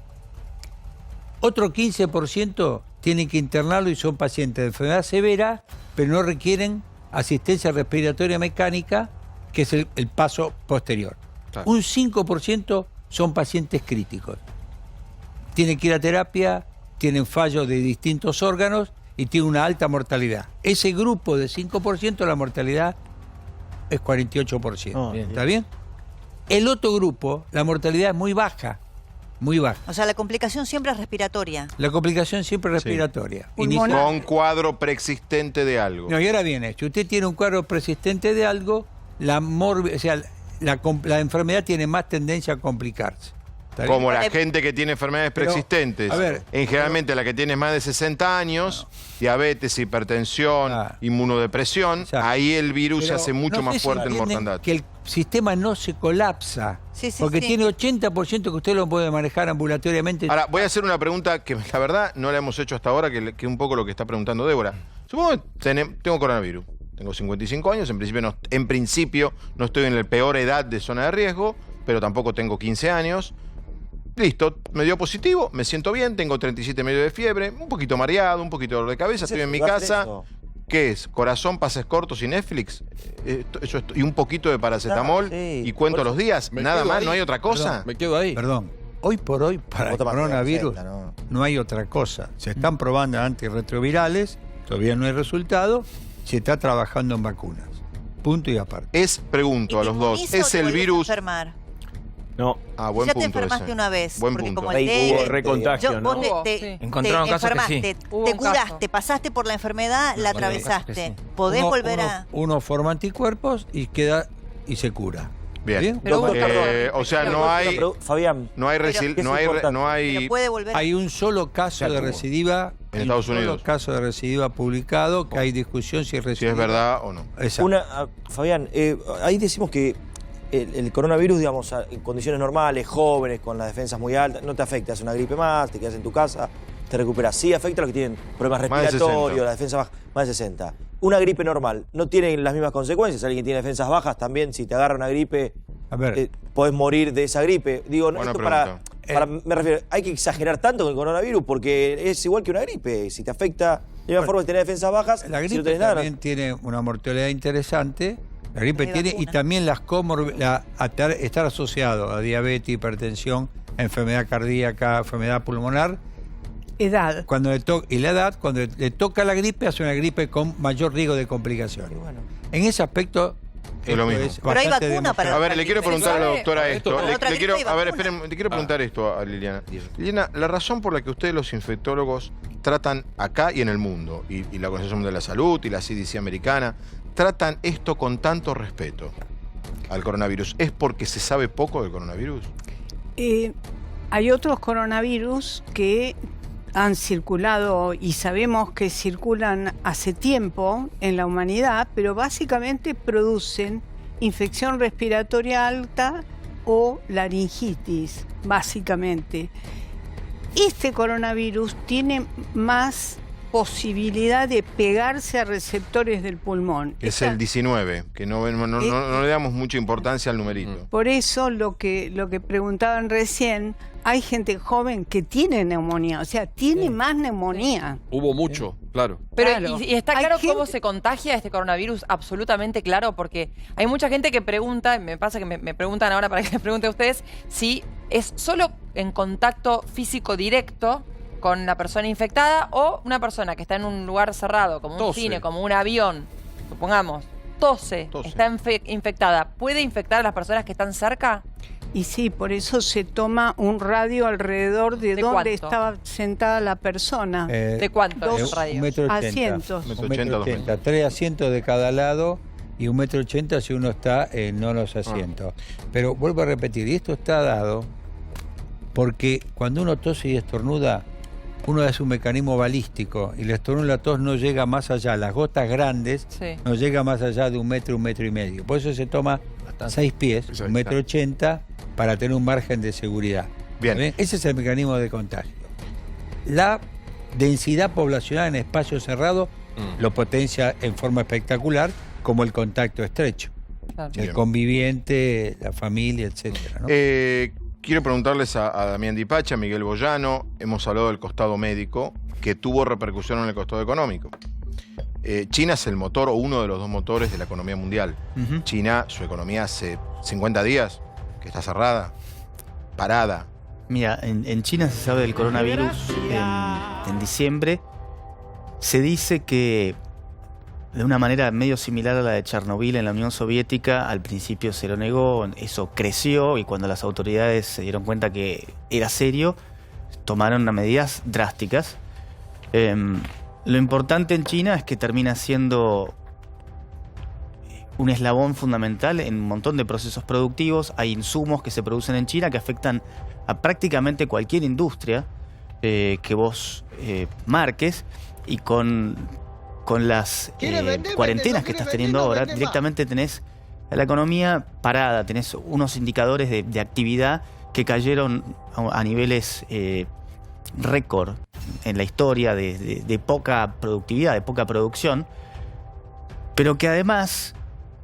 Otro 15% tienen que internarlo y son pacientes de enfermedad severa, pero no requieren asistencia respiratoria mecánica, que es el paso posterior. Claro. Un 5% son pacientes críticos. Tienen que ir a terapia, tienen fallos de distintos órganos y tienen una alta mortalidad. Ese grupo de 5%, la mortalidad es 48%. ¿Está bien? El otro grupo, la mortalidad es muy baja. Muy baja. O sea, la complicación siempre es respiratoria. La complicación siempre es respiratoria. Con cuadro preexistente de algo. No, y ahora viene, si usted tiene un cuadro preexistente de algo, la enfermedad tiene más tendencia a complicarse. Como la gente que tiene enfermedades preexistentes. Generalmente la que tiene más de 60 años, diabetes, hipertensión, inmunodepresión, ahí el virus se hace mucho más fuerte en mortandad. Que el sistema no se colapsa, porque tiene 80% que usted lo puede manejar ambulatoriamente. Ahora, voy a hacer una pregunta que la verdad no la hemos hecho hasta ahora, que es un poco lo que está preguntando Débora. Supongo que tengo coronavirus. Tengo 55 años, en principio no estoy en la peor edad de zona de riesgo, pero tampoco tengo 15 años. Listo, me dio positivo, me siento bien, tengo 37,5 de fiebre, un poquito mareado, un poquito de dolor de cabeza, estoy en mi casa. ¿Qué es? ¿Corazón, pases cortos y Netflix? Y un poquito de paracetamol y cuento los días. Nada más, no hay otra cosa. Perdón, me quedo ahí. Perdón. Hoy por hoy, para el coronavirus, no hay otra cosa. Se están probando antirretrovirales, todavía no hay resultado. Se está trabajando en vacunas. Punto y aparte. Pregunto a los dos, ¿es el virus? No. Buen ya punto te enfermaste ese. una vez. Buen porque punto. como el Hubo recontagio, ¿no? Vos Encontraron te casos que enfermaste, sí. te curaste, pasaste por la enfermedad, la atravesaste. ¿Podés volver a...? Uno forma anticuerpos y se cura. Bien. O sea, no hay... Fabián, no hay Hay un solo caso de recidiva en Estados Unidos. Un solo caso de recidiva publicado, que hay discusión si es recidiva. Si es verdad o no. Fabián, ahí decimos que el coronavirus, digamos, en condiciones normales, jóvenes, con las defensas muy altas, no te afecta. Es una gripe más, te quedas en tu casa, te recuperas. Sí afecta a los que tienen problemas respiratorios, la defensa baja, más de 60. Una gripe normal no tiene las mismas consecuencias. Alguien que tiene defensas bajas también, si te agarra una gripe, podés morir de esa gripe. Digo, no, esto me refiero, hay que exagerar tanto con el coronavirus porque es igual que una gripe. Si te afecta de la forma de tener defensas bajas, la gripe si no tenés también tiene una mortalidad interesante. La gripe tiene, y también estar asociado a diabetes, hipertensión, enfermedad cardíaca, enfermedad pulmonar. Edad. Y la edad, cuando le toca la gripe, hace una gripe con mayor riesgo de complicaciones. En ese aspecto es lo mismo. Pero hay vacuna para... A ver, le quiero preguntar a la doctora esto. Le quiero preguntar esto a Liliana. Liliana, la razón por la que ustedes los infectólogos tratan acá y en el mundo, y la Organización Mundial de la Salud y la CDC americana, tratan esto con tanto respeto al coronavirus, ¿es porque se sabe poco del coronavirus? Hay otros coronavirus que han circulado y sabemos que circulan hace tiempo en la humanidad, pero básicamente producen infección respiratoria alta o laringitis, básicamente. Este coronavirus tiene más posibilidad de pegarse a receptores del pulmón. Es el 19, que no le damos mucha importancia al numerito. Por eso lo que preguntaban recién, hay gente joven que tiene neumonía, o sea, tiene más neumonía. Hubo mucho, claro. Pero y está claro cómo se contagia este coronavirus, absolutamente claro, porque hay mucha gente que pregunta, me pasa que me preguntan ahora para que les pregunte a ustedes, si es solo en contacto físico directo con la persona infectada o una persona que está en un lugar cerrado, como un cine, como un avión, supongamos, tose. Está infectada, ¿puede infectar a las personas que están cerca? Y sí, por eso se toma un radio alrededor de donde estaba sentada la persona. ¿De cuántos radios? 1,80 m. Asientos. 1,80 m. 3 asientos de cada lado y 1,80 m si uno está no en los asientos. Pero vuelvo a repetir, y esto está dado porque cuando uno tose y estornuda, uno hace un mecanismo balístico y el estornudo y la tos no llega más allá. Las gotas grandes no llega más allá de 1 metro, 1,5 m. Por eso se toma 6 pies, 1,80 m, para tener un margen de seguridad. Bien. Ese es el mecanismo de contagio. La densidad poblacional en espacio cerrado lo potencia en forma espectacular, como el contacto estrecho. El conviviente, la familia, etcétera, ¿no? Quiero preguntarles a Damián Di Pacha, a Miguel Boyano. Hemos hablado del costado médico, que tuvo repercusión en el costado económico. China es el motor, o uno de los 2 motores de la economía mundial. China, su economía hace 50 días que está cerrada, parada. Mira, en China se sabe del coronavirus en diciembre. Se dice que de una manera medio similar a la de Chernobyl en la Unión Soviética, al principio se lo negó, eso creció y cuando las autoridades se dieron cuenta que era serio, tomaron medidas drásticas. Lo importante en China es que termina siendo un eslabón fundamental en un montón de procesos productivos. Hay insumos que se producen en China que afectan a prácticamente cualquier industria que vos marques, y con las cuarentenas que estás teniendo ahora, directamente tenés la economía parada, tenés unos indicadores de actividad que cayeron a niveles récord en la historia de poca productividad, de poca producción, pero que además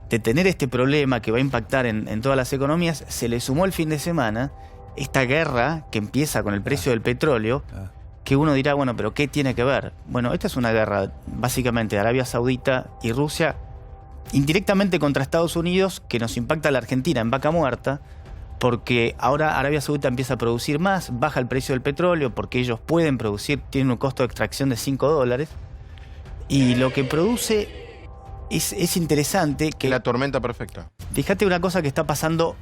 de tener este problema que va a impactar en todas las economías, se le sumó el fin de semana esta guerra que empieza con el precio del petróleo, que uno dirá, bueno, pero ¿qué tiene que ver? Bueno, esta es una guerra básicamente de Arabia Saudita y Rusia, indirectamente contra Estados Unidos, que nos impacta a la Argentina en vaca muerta, porque ahora Arabia Saudita empieza a producir más, baja el precio del petróleo, porque ellos pueden producir, tienen un costo de extracción de $5, y lo que produce es interesante que... La tormenta perfecta. Fíjate una cosa que está pasando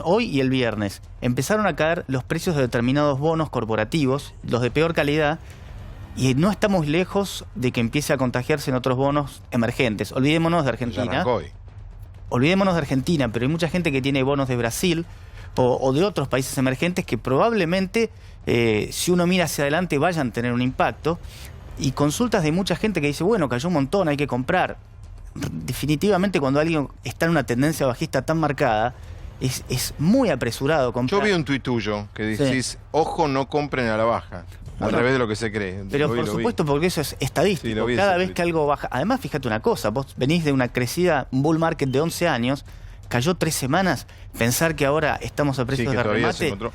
hoy y el viernes. Empezaron a caer los precios de determinados bonos corporativos, los de peor calidad, y no estamos lejos de que empiece a contagiarse en otros bonos emergentes. Olvidémonos de Argentina. Olvidémonos de Argentina, pero hay mucha gente que tiene bonos de Brasil o de otros países emergentes que probablemente, si uno mira hacia adelante, vayan a tener un impacto. Y consultas de mucha gente que dice, bueno, cayó un montón, hay que comprar. Definitivamente cuando alguien está en una tendencia bajista tan marcada, es muy apresurado comprar. Yo vi un tuit tuyo que decís, ojo, no compren a la baja. Al revés de lo que se cree. Pero por supuesto, porque eso es estadístico. Cada vez que algo baja... Además, fíjate una cosa, vos venís de una crecida, un bull market de 11 años, cayó 3 semanas, pensar que ahora estamos a precios de remate, no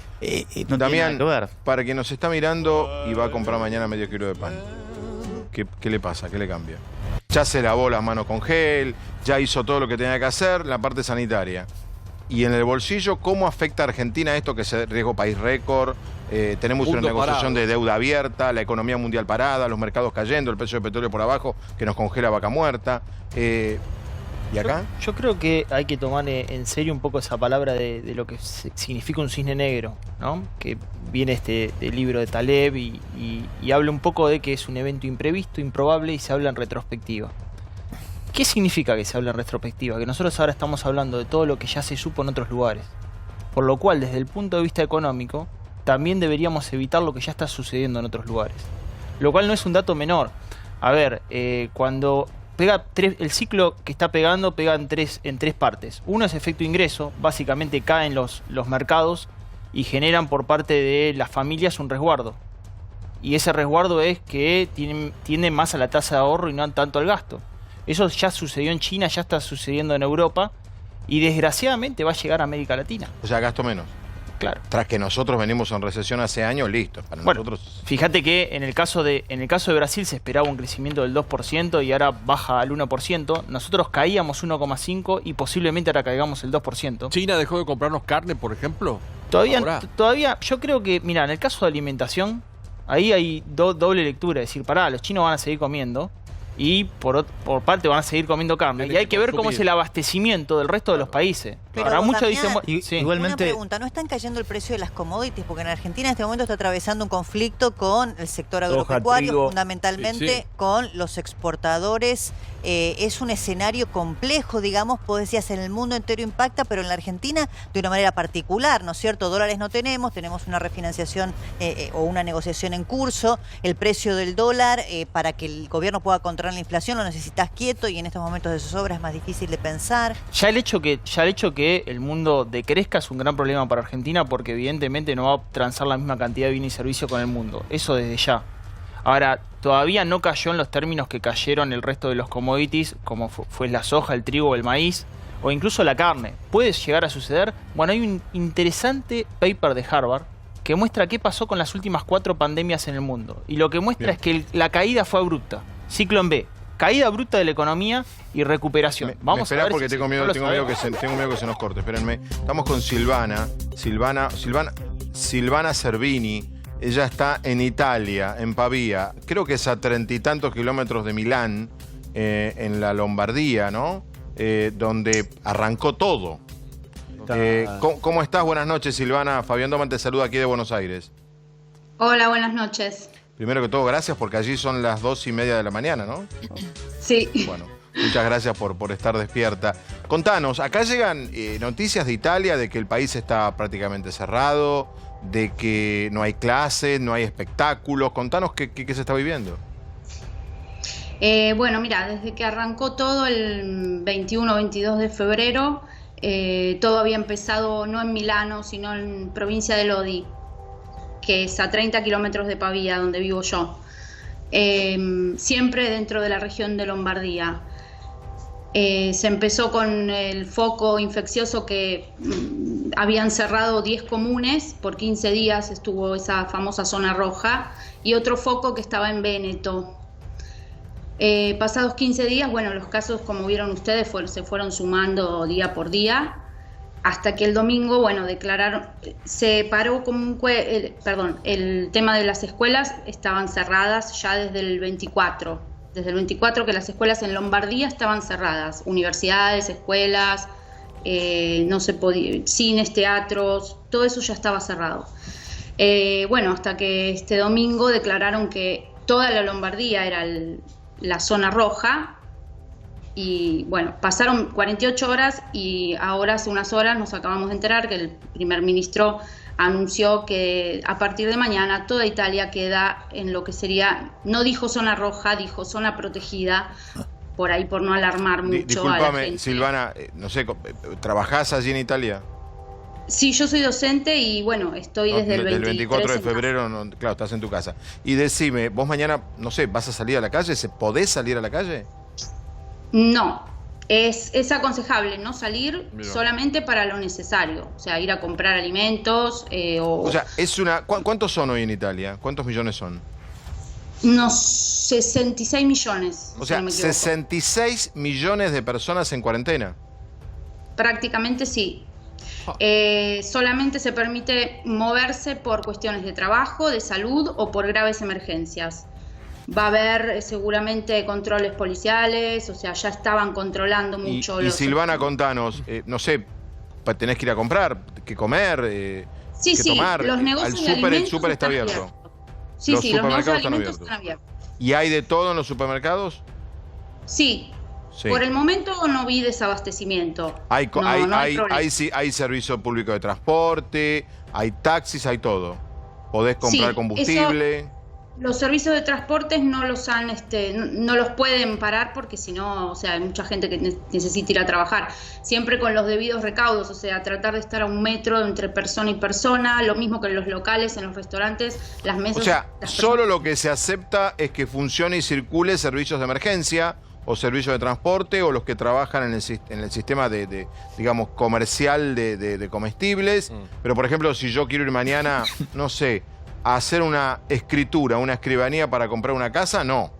Damián, tiene nada que ver. Para quien nos está mirando y va a comprar mañana medio kilo de pan, ¿qué le pasa? ¿Qué le cambia? Ya se lavó las manos con gel, ya hizo todo lo que tenía que hacer, la parte sanitaria. Y en el bolsillo, ¿cómo afecta a Argentina esto que es riesgo país récord? Tenemos una negociación de deuda abierta, la economía mundial parada, los mercados cayendo, el precio del petróleo por abajo, que nos congela vaca muerta. ¿Y acá? Yo creo que hay que tomar en serio un poco esa palabra de lo que significa un cisne negro, ¿no? Que viene del libro de Taleb y habla un poco de que es un evento imprevisto, improbable, y se habla en retrospectiva. ¿Qué significa que se habla en retrospectiva? Que nosotros ahora estamos hablando de todo lo que ya se supo en otros lugares. Por lo cual, desde el punto de vista económico, también deberíamos evitar lo que ya está sucediendo en otros lugares. Lo cual no es un dato menor. A ver, cuando pega el ciclo que está pegando, pega en tres partes. Uno es efecto ingreso, básicamente caen los mercados y generan por parte de las familias un resguardo. Y ese resguardo es que tienden más a la tasa de ahorro y no tanto al gasto. Eso ya sucedió en China, ya está sucediendo en Europa y desgraciadamente va a llegar a América Latina. O sea, gasto menos. Claro. Tras que nosotros venimos en recesión hace años, listo. Para nosotros... Fíjate que en el caso de Brasil se esperaba un crecimiento del 2% y ahora baja al 1%. Nosotros caíamos 1,5% y posiblemente ahora caigamos el 2%. ¿China dejó de comprarnos carne, por ejemplo? Todavía, yo creo que, mira, en el caso de alimentación, ahí hay doble lectura. Es decir, los chinos van a seguir comiendo. y por parte van a seguir comiendo carne. Y hay que ver cómo es el abastecimiento del resto de los países. Pero ahora muchos Damián, dicen... Igualmente, una pregunta, ¿no están cayendo el precio de las commodities? Porque en Argentina en este momento está atravesando un conflicto con el sector agropecuario, fundamentalmente con los exportadores. Es un escenario complejo, digamos, vos decías, en el mundo entero impacta, pero en la Argentina de una manera particular, ¿no es cierto? Dólares no tenemos una refinanciación o una negociación en curso, el precio del dólar para que el gobierno pueda controlar la inflación lo necesitas quieto y en estos momentos de zozobra es más difícil de pensar. Ya el hecho que el mundo decrezca es un gran problema para Argentina porque evidentemente no va a transar la misma cantidad de bienes y servicios con el mundo. Eso desde ya. Ahora, todavía no cayó en los términos que cayeron el resto de los commodities, como fue la soja, el trigo o el maíz, o incluso la carne. ¿Puede llegar a suceder? Bueno, hay un interesante paper de Harvard que muestra qué pasó con las últimas 4 pandemias en el mundo. Y lo que muestra es que la caída fue abrupta. Ciclo en B. Caída abrupta de la economía y recuperación. Vamos a ver porque tengo miedo que se nos corte. Espérenme. Estamos con Silvana Cervini. Ella está en Italia, en Pavía. Creo que es a 30 y tantos kilómetros de Milán, en la Lombardía, ¿no? Donde arrancó todo. ¿Cómo estás? Buenas noches, Silvana. Fabián Doman te saluda aquí de Buenos Aires. Hola, buenas noches. Primero que todo, gracias porque allí son las 2:30 de la mañana, ¿no? Sí. Bueno, muchas gracias por estar despierta. Contanos, acá llegan noticias de Italia de que el país está prácticamente cerrado, de que no hay clases, no hay espectáculos. Contanos qué se está viviendo. Bueno, mira, desde que arrancó todo el 21-22 de febrero, todo había empezado no en Milano, sino en provincia de Lodi, que es a 30 kilómetros de Pavía, donde vivo yo. Siempre dentro de la región de Lombardía. Se empezó con el foco infeccioso que habían cerrado 10 comunes, por 15 días estuvo esa famosa zona roja, y otro foco que estaba en Véneto. Pasados 15 días, bueno, los casos, como vieron ustedes, se fueron sumando día por día, hasta que el domingo, bueno, declararon, se paró como el tema de las escuelas estaban cerradas ya desde el 24. Desde el 24 que las escuelas en Lombardía estaban cerradas, universidades, escuelas, no se podía, cines, teatros, todo eso ya estaba cerrado. Bueno, hasta que este domingo declararon que toda la Lombardía era la zona roja. Y bueno, pasaron 48 horas y ahora hace unas horas nos acabamos de enterar que el primer ministro anunció que a partir de mañana toda Italia queda en lo que sería, no dijo zona roja, dijo zona protegida, por ahí por no alarmar mucho. Discúlpame, a la gente. Silvana, no sé, ¿trabajás allí en Italia? Sí, yo soy docente y bueno, estoy desde el 24 de febrero, claro, estás en tu casa. Y decime, vos mañana, no sé, ¿vas a salir a la calle? ¿Podés salir a la calle? No, es aconsejable no salir solamente para lo necesario, o sea, ir a comprar alimentos O sea, ¿cuántos son hoy en Italia? ¿Cuántos millones son? Unos 66 millones. O sea, si no me 66 millones de personas en cuarentena. Prácticamente sí. Solamente se permite moverse por cuestiones de trabajo, de salud o por graves emergencias. Va a haber seguramente controles policiales, o sea, ya estaban controlando mucho. Y Silvana, contanos, no sé, tenés que ir a comprar, qué comer, sí, qué tomar. Los negocios el súper está abierto. Sí, los negocios de alimentos están abiertos. ¿Y hay de todo en los supermercados? Sí. Por el momento no vi desabastecimiento. Hay servicio público de transporte, hay taxis, hay todo. Podés comprar combustible. Los servicios de transportes no los no los pueden parar porque si no, o sea, hay mucha gente que necesita ir a trabajar. Siempre con los debidos recaudos, o sea, tratar de estar a 1 metro entre persona y persona, lo mismo que en los locales, en los restaurantes, las mesas. O sea, solo lo que se acepta es que funcione y circule servicios de emergencia o servicios de transporte o los que trabajan en el sistema digamos, comercial de comestibles. Pero, por ejemplo, si yo quiero ir mañana, no sé, a hacer una escritura, una escribanía para comprar una casa, no.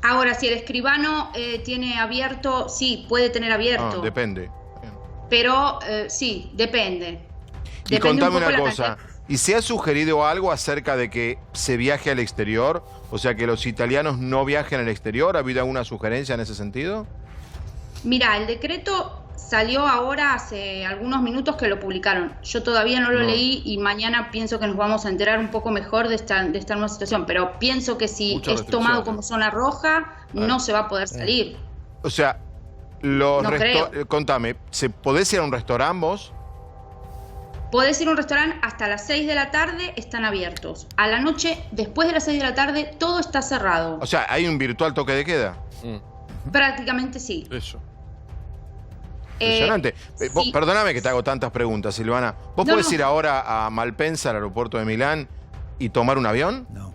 Ahora, si el escribano tiene abierto, sí, puede tener abierto. Depende. Pero sí, depende. Y contame una cosa, ¿Y se ha sugerido algo acerca de que se viaje al exterior? O sea, que los italianos no viajen al exterior. ¿Ha habido alguna sugerencia en ese sentido? Mira, el decreto salió ahora hace algunos minutos que lo publicaron. Yo todavía no lo leí y mañana pienso que nos vamos a enterar un poco mejor de esta nueva situación. Pero pienso que si es tomado como zona roja, no se va a poder salir. O sea, contame, ¿podés ir a un restaurante vos? Podés ir a un restaurante hasta las 6 de la tarde, están abiertos. A la noche, después de las 6 de la tarde, todo está cerrado. O sea, ¿hay un virtual toque de queda? Prácticamente sí. Eso. Impresionante. Sí. Perdóname que te hago tantas preguntas, Silvana. ¿Vos podés ir ahora a Malpensa, al aeropuerto de Milán, y tomar un avión? No.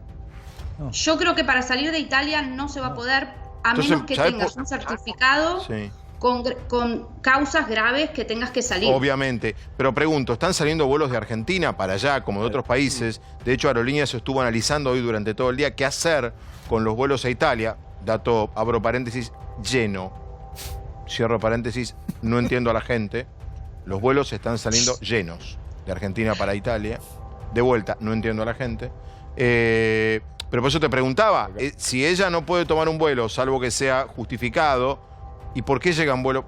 Yo creo que para salir de Italia no se va a poder, a menos que tengas un certificado con causas graves que tengas que salir. Obviamente. Pero pregunto, ¿están saliendo vuelos de Argentina para allá, como de otros países? De hecho, Aerolíneas estuvo analizando hoy durante todo el día qué hacer con los vuelos a Italia. Dato, abro paréntesis, lleno. Cierro paréntesis, no entiendo a la gente. Los vuelos están saliendo llenos de Argentina para Italia. De vuelta, no entiendo a la gente. Pero por eso te preguntaba, si ella no puede tomar un vuelo, salvo que sea justificado, ¿y por qué llega un vuelo?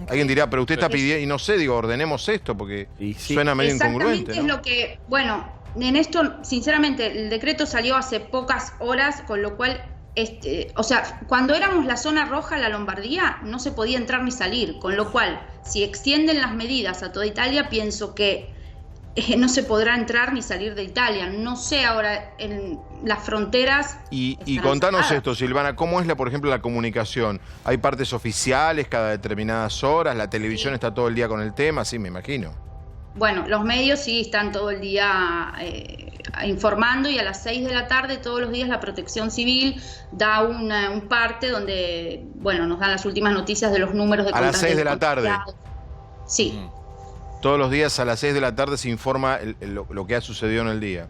Alguien dirá, pero usted está pidiendo, y no sé, digo, ordenemos esto, porque suena medio incongruente, ¿no? Es lo que, bueno, en esto, sinceramente, el decreto salió hace pocas horas, con lo cual, o sea, cuando éramos la zona roja, la Lombardía, no se podía entrar ni salir, con lo cual, si extienden las medidas a toda Italia, pienso que no se podrá entrar ni salir de Italia. No sé ahora en las fronteras. Y contanos esto, Silvana, ¿cómo es, por ejemplo, la comunicación? ¿Hay partes oficiales cada determinadas horas? ¿La televisión está todo el día con el tema? Sí, me imagino. Bueno, los medios sí están todo el día informando, y a las 6 de la tarde todos los días la Protección Civil da un parte donde, bueno, nos dan las últimas noticias de los números de contagios. A las 6 de la tarde. Sí. Todos los días a las 6 de la tarde se informa lo que ha sucedido en el día.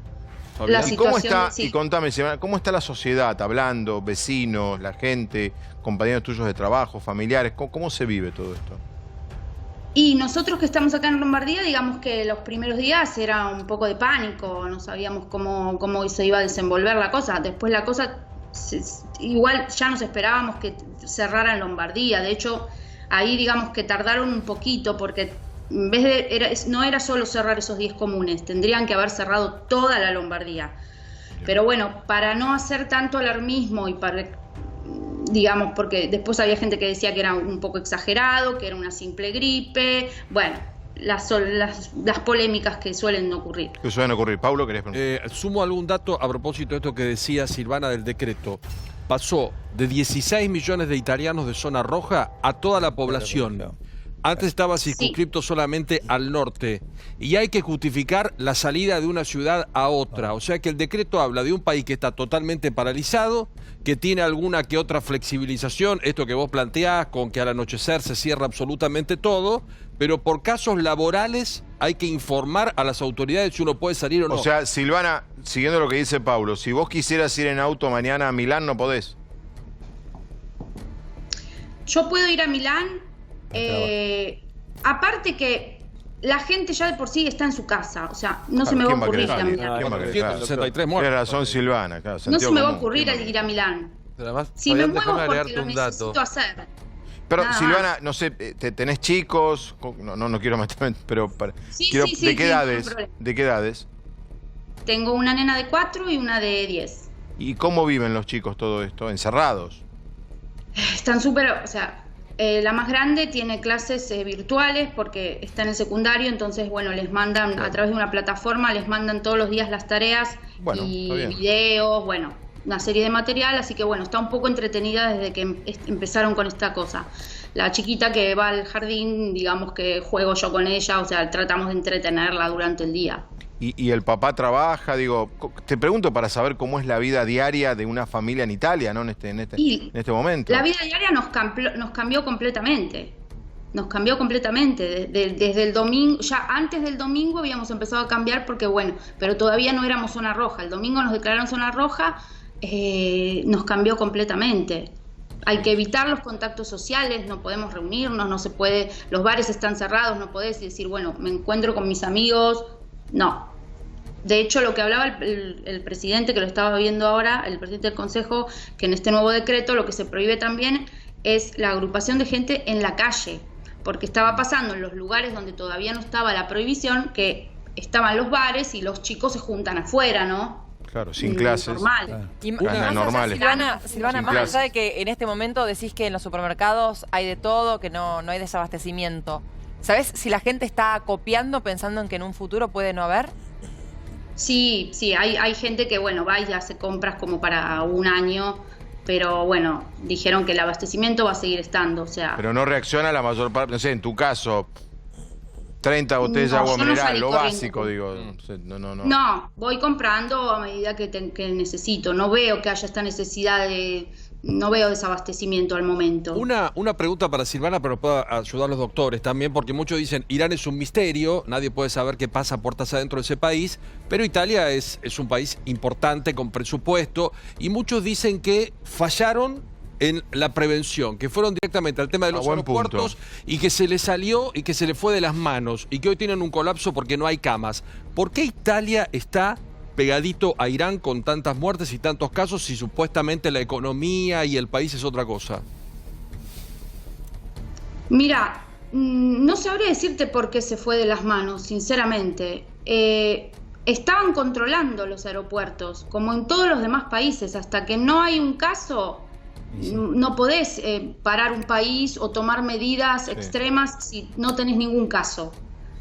¿Y cómo está? Y contame, ¿cómo está la sociedad? Hablando, vecinos, la gente, compañeros tuyos de trabajo, familiares. ¿Cómo se vive todo esto? Y nosotros que estamos acá en Lombardía, digamos que los primeros días era un poco de pánico, no sabíamos cómo se iba a desenvolver la cosa. Después la cosa, igual ya nos esperábamos que cerrara en Lombardía. De hecho, ahí digamos que tardaron un poquito, porque en vez de, no era solo cerrar esos 10 comunes, tendrían que haber cerrado toda la Lombardía. Pero bueno, para no hacer tanto alarmismo y para, digamos, porque después había gente que decía que era un poco exagerado, que era una simple gripe, bueno, las polémicas que suelen ocurrir. Que suelen ocurrir. Paulo, ¿querés preguntar? Sumo algún dato a propósito de esto que decía Silvana del decreto. Pasó de 16 millones de italianos de zona roja a toda la población. Antes estaba circunscripto solamente al norte, y hay que justificar la salida de una ciudad a otra. O sea que el decreto habla de un país que está totalmente paralizado, que tiene alguna que otra flexibilización, esto que vos planteás, con que al anochecer se cierra absolutamente todo, pero por casos laborales hay que informar a las autoridades si uno puede salir o no. O sea, Silvana, siguiendo lo que dice Paulo, si vos quisieras ir en auto mañana a Milán, no podés. Yo puedo ir a Milán. Aparte que la gente ya de por sí está en su casa, o sea, no se me va a ocurrir ir a Milán. 163 muertos. Tienes razón, Silvana. Claro, no se me va a ocurrir ir a Milán. Si me muevo porque lo necesito hacer. Pero Silvana, no sé, ¿tenés chicos? No quiero meterme, pero ¿de qué edades? ¿De qué edades? Tengo una nena de 4 y una de 10. ¿Y cómo viven los chicos todo esto? ¿Encerrados? Están súper, o sea, la más grande tiene clases virtuales porque está en el secundario, entonces, bueno, les mandan a través de una plataforma, les mandan todos los días las tareas y videos, bueno, una serie de material, así que, bueno, está un poco entretenida desde que empezaron con esta cosa. La chiquita que va al jardín, digamos que juego yo con ella, o sea, tratamos de entretenerla durante el día. ¿Y el papá trabaja? Digo, te pregunto para saber cómo es la vida diaria de una familia en Italia, ¿no? En este momento. La vida diaria nos cambió completamente. Nos cambió completamente. Desde el domingo, ya antes del domingo habíamos empezado a cambiar porque, bueno, pero todavía no éramos zona roja. El domingo nos declararon zona roja, nos cambió completamente. Hay que evitar los contactos sociales, no podemos reunirnos, no se puede, los bares están cerrados, no podés decir, bueno, me encuentro con mis amigos, no. De hecho, lo que hablaba el presidente, que lo estaba viendo ahora, el presidente del Consejo, que en este nuevo decreto lo que se prohíbe también es la agrupación de gente en la calle, porque estaba pasando en los lugares donde todavía no estaba la prohibición, que estaban los bares y los chicos se juntan afuera, ¿no? Claro, sin clases. Normal. Y normales. Silvana, más allá de que en este momento decís que en los supermercados hay de todo, que no hay desabastecimiento, ¿sabés si la gente está copiando pensando en que en un futuro puede no haber? Sí, hay gente que, bueno, va y hace compras como para un año, pero bueno, dijeron que el abastecimiento va a seguir estando, o sea... Pero no reacciona la mayor parte, no sé, en tu caso, 30 botellas de agua mineral, lo básico, digo. No, voy comprando a medida que necesito, no veo que haya esta necesidad de... No veo desabastecimiento al momento. Una pregunta para Silvana, pero puedo ayudar a los doctores también, porque muchos dicen, Irán es un misterio, nadie puede saber qué pasa puertas adentro de ese país, pero Italia es un país importante, con presupuesto, y muchos dicen que fallaron en la prevención, que fueron directamente al tema de los aeropuertos y que se les salió y que se les fue de las manos, y que hoy tienen un colapso porque no hay camas. ¿Por qué Italia está pegadito a Irán con tantas muertes y tantos casos si supuestamente la economía y el país es otra cosa? Mira, no sabría decirte por qué se fue de las manos, sinceramente. Estaban controlando los aeropuertos, como en todos los demás países. Hasta que no hay un caso, no podés parar un país o tomar medidas extremas si no tenés ningún caso.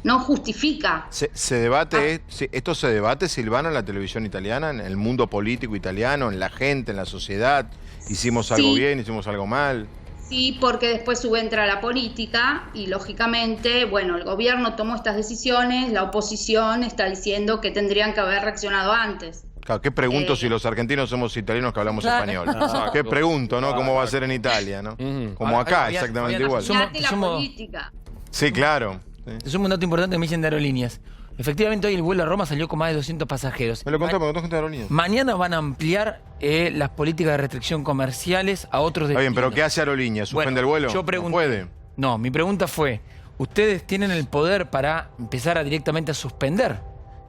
No justifica. ¿Se debate, esto se debate, Silvana, en la televisión italiana, en el mundo político italiano, en la gente, en la sociedad? ¿Hicimos algo bien, hicimos algo mal? Sí, porque después subentra la política y lógicamente, bueno, el gobierno tomó estas decisiones, la oposición está diciendo que tendrían que haber reaccionado antes. Claro, ¿qué pregunto si los argentinos somos italianos que hablamos español? ¿Qué pregunto, no? ¿Cómo va a ser en Italia, no? Como acá, exactamente igual. La política. Sí, claro. Es un dato importante que me dicen de aerolíneas. Efectivamente, hoy el vuelo a Roma salió con más de 200 pasajeros. Me lo contó gente de aerolíneas. Mañana van a ampliar las políticas de restricción comerciales a otros destinos. Está bien, pero ¿qué hace Aerolíneas? ¿Suspende el vuelo? Yo pregunté, ¿No puede? No, mi pregunta fue, ¿ustedes tienen el poder para empezar directamente a suspender?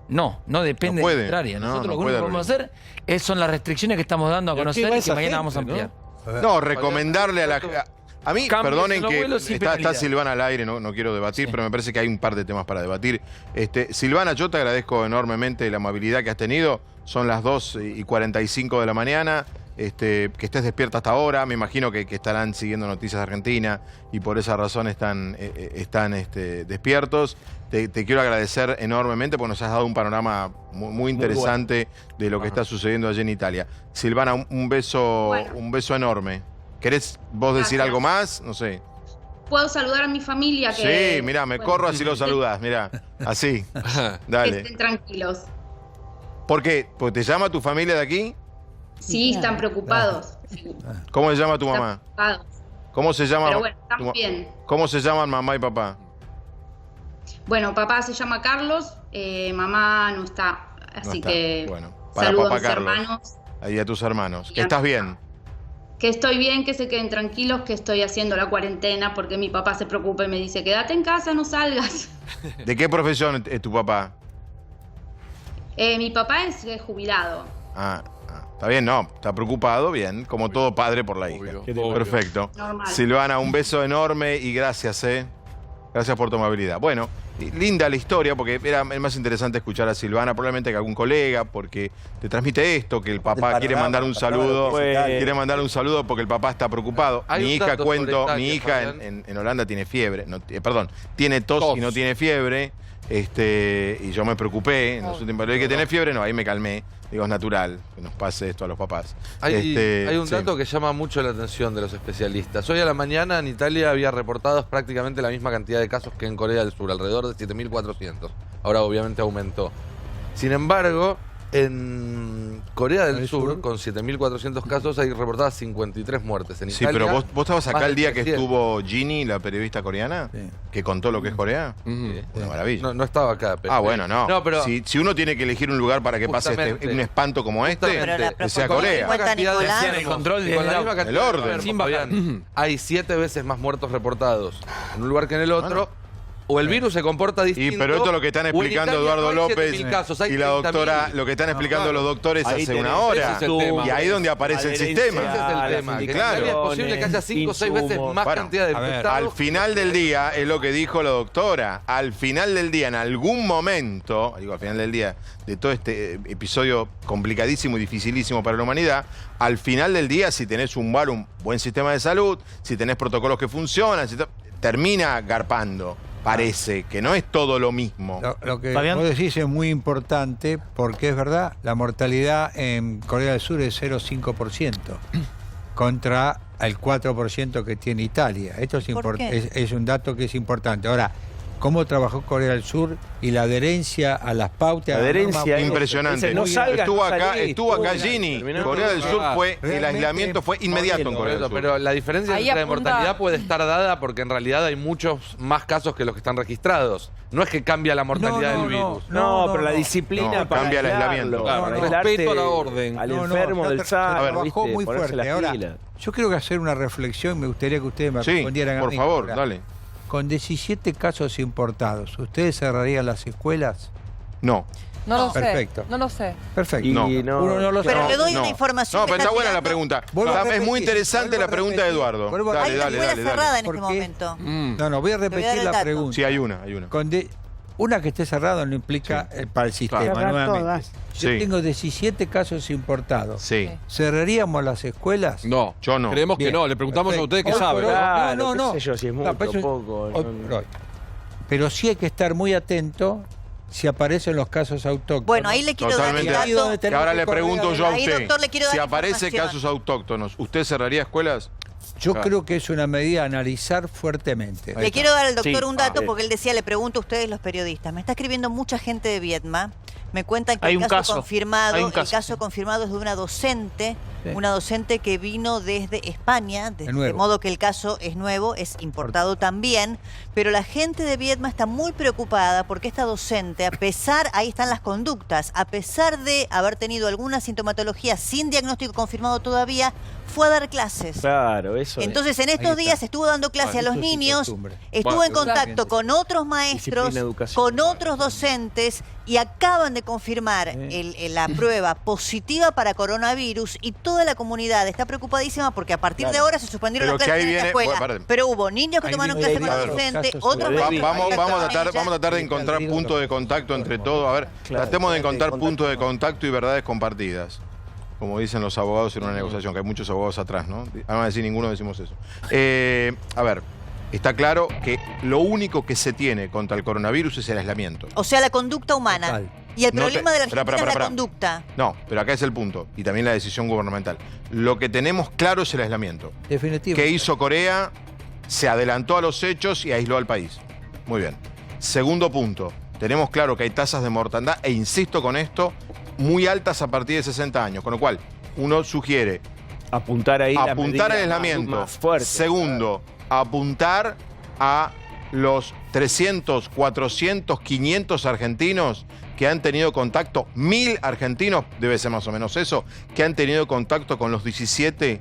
No depende de la contraria. Nosotros lo único que podemos hacer son las restricciones que estamos dando a conocer y que mañana vamos a ampliar. No, recomendarle a la... A mí, perdonen que está Silvana al aire, no quiero debatir, pero me parece que hay un par de temas para debatir. Silvana, yo te agradezco enormemente la amabilidad que has tenido. Son las 2:45 de la mañana, que estés despierta hasta ahora. Me imagino que estarán siguiendo Noticias de Argentina y por esa razón están despiertos. Te quiero agradecer enormemente porque nos has dado un panorama muy interesante de lo que está sucediendo allí en Italia. Silvana, un beso enorme. ¿Querés vos decir algo más? No sé. ¿Puedo saludar a mi familia? Sí, mirá, me corro así lo saludás, mirá. Así. Dale. Que estén tranquilos. ¿Por qué? ¿Porque te llama tu familia de aquí? Sí, están preocupados. ¿Cómo se llama tu mamá? Preocupados. ¿Cómo se llama? Pero bueno, están bien. ¿Cómo se llaman mamá y papá? Bueno, papá se llama Carlos, mamá no está. Así que bueno, para saludo papá a mis Carlos. hermanos. Ahí a tus hermanos. ¿Que estás bien? Que estoy bien, que se queden tranquilos, que estoy haciendo la cuarentena porque mi papá se preocupa y me dice, quédate en casa, no salgas. ¿De qué profesión es tu papá? Mi papá es jubilado. Está bien, está preocupado, bien, como todo padre por la hija. Perfecto. Normal. Silvana, un beso enorme y gracias, Gracias por tu amabilidad. Bueno, linda la historia, porque era más interesante escuchar a Silvana, probablemente que algún colega, porque te transmite esto, que el papá quiere mandar un saludo. Quiere mandar un saludo porque el papá está preocupado. Mi hija, en Holanda tiene fiebre, tiene tos y no tiene fiebre. Y yo me preocupé en los últimos. Pero hay que tener fiebre, ahí me calmé. Digo, es natural que nos pase esto a los papás. Hay un dato que llama mucho la atención de los especialistas. Hoy a la mañana en Italia había reportados prácticamente la misma cantidad de casos que en Corea del Sur, alrededor de 7.400. Ahora obviamente aumentó. Sin embargo, en Corea del Sur, con 7.400 casos, hay reportadas 53 muertes. En Italia, pero vos estabas acá el día que estuvo Ginny, la periodista coreana, que contó lo que es Corea. Una maravilla. No estaba acá. Pero bueno, no. Pero si uno tiene que elegir un lugar para que pase un espanto como que sea Corea. El control el orden. Hay 7 veces más muertos reportados en un lugar que en el otro. o el virus se comporta distinto. Pero esto es lo que están explicando Eduardo López casos, y la doctora, lo que están explicando los doctores hace una hora. Y ahí es donde aparece el sistema. Ese es el tema. Claro. Es posible que haya 5 o 6 veces más cantidad de infectados. Al final del día, es lo que dijo la doctora, al final del día, en algún momento, digo al final del día, de todo este episodio complicadísimo y dificilísimo para la humanidad, al final del día, si tenés un buen sistema de salud, si tenés protocolos que funcionan, termina garpando. Parece que no es todo lo mismo. Lo que vos decís es muy importante porque es verdad, la mortalidad en Corea del Sur es 0,5% contra el 4% que tiene Italia. Esto es un dato que es importante. Ahora, ¿cómo trabajó Corea del Sur y la adherencia a las pautas? La adherencia impresionante. Estuvo acá Gini. Corea del Sur el aislamiento fue inmediato en Corea del Sur. Pero la diferencia entre la mortalidad puede estar dada porque en realidad hay muchos más casos que los que están registrados. No es que cambia la mortalidad del virus. No, pero la disciplina para cambia el aislamiento. Claro, respeto a la orden. Al enfermo del SARS. Trabajó muy fuerte. Ahora, yo quiero hacer una reflexión. Me gustaría que ustedes me respondieran a mí. Por favor, dale. Con 17 casos importados, ¿ustedes cerrarían las escuelas? No. No lo sé. Perfecto. No lo sé. Perfecto. No. Uno no lo sabe. Pero le doy una información. No, pero está buena la pregunta. Es muy interesante la pregunta de Eduardo. Hay una escuela cerrada en este momento. No, voy a repetir la pregunta. Sí, hay una. Una que esté cerrada no implica para el sistema, nuevamente. Yo tengo 17 casos importados. Sí. ¿Cerraríamos las escuelas? No, yo no. Creemos que no. Le preguntamos a ustedes qué saben. No. Qué sé yo, si es mucho poco. Pero sí hay que estar muy atento si aparecen los casos autóctonos. Bueno, ahí le quiero dar el dato. Que ahora le pregunto yo a usted. Doctor, le quiero dar si aparecen casos autóctonos, ¿usted cerraría escuelas? Yo creo que es una medida a analizar fuertemente. Le quiero dar al doctor un dato porque él decía, le pregunto a ustedes los periodistas. Me está escribiendo mucha gente de Vietnam. Me cuentan que el caso confirmado es de una docente, una docente que vino desde España, de modo que el caso es nuevo, es importado también, pero la gente de Vietnam está muy preocupada porque esta docente, a pesar, ahí están las conductas, a pesar de haber tenido alguna sintomatología sin diagnóstico confirmado todavía, fue a dar clases. Claro, eso. Entonces, en estos días estuvo dando clase a los niños, estuvo en contacto con otros maestros, con otros docentes, y acaban de confirmar la prueba positiva para coronavirus, y toda la comunidad está preocupadísima porque a partir de ahora se suspendieron las clases en la escuela. Pero hubo niños que tomaron clases con los docentes, otros vamos a tratar de encontrar puntos de contacto entre todos. A ver, tratemos de encontrar puntos de contacto y verdades compartidas. Como dicen los abogados en una negociación, que hay muchos abogados atrás, ¿no? Van a decir, ninguno decimos eso. A ver, está claro que lo único que se tiene contra el coronavirus es el aislamiento. O sea, la conducta humana. Total. Y el problema de la Argentina es la conducta. No, pero acá es el punto. Y también la decisión gubernamental. Lo que tenemos claro es el aislamiento. Definitivo. ¿Qué hizo Corea? Se adelantó a los hechos y aisló al país. Muy bien. Segundo punto. Tenemos claro que hay tasas de mortandad, e insisto con esto, muy altas a partir de 60 años. Con lo cual, uno sugiere apuntar al aislamiento. Más fuerte. Segundo, apuntar a los 300, 400, 500 argentinos que han tenido contacto, 1000 argentinos, debe ser más o menos eso, que han tenido contacto con los 17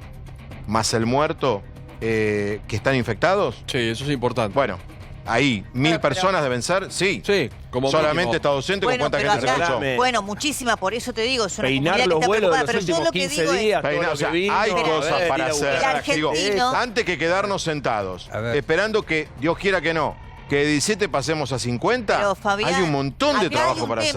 más el muerto que están infectados. Sí, eso es importante. Bueno, ahí, 1000 personas deben ser, sí. Como solamente está docente, ¿con cuánta gente se escuchó? Bueno, muchísima, por eso te digo, es una peinar comunidad los vuelos de los pero yo últimos lo que 15 digo días, hay cosas para hacer. El argentino, antes que quedarnos sentados, esperando que, Dios quiera que no, que de 17 pasemos a 50, pero, Fabián, hay un montón de trabajo para hacer.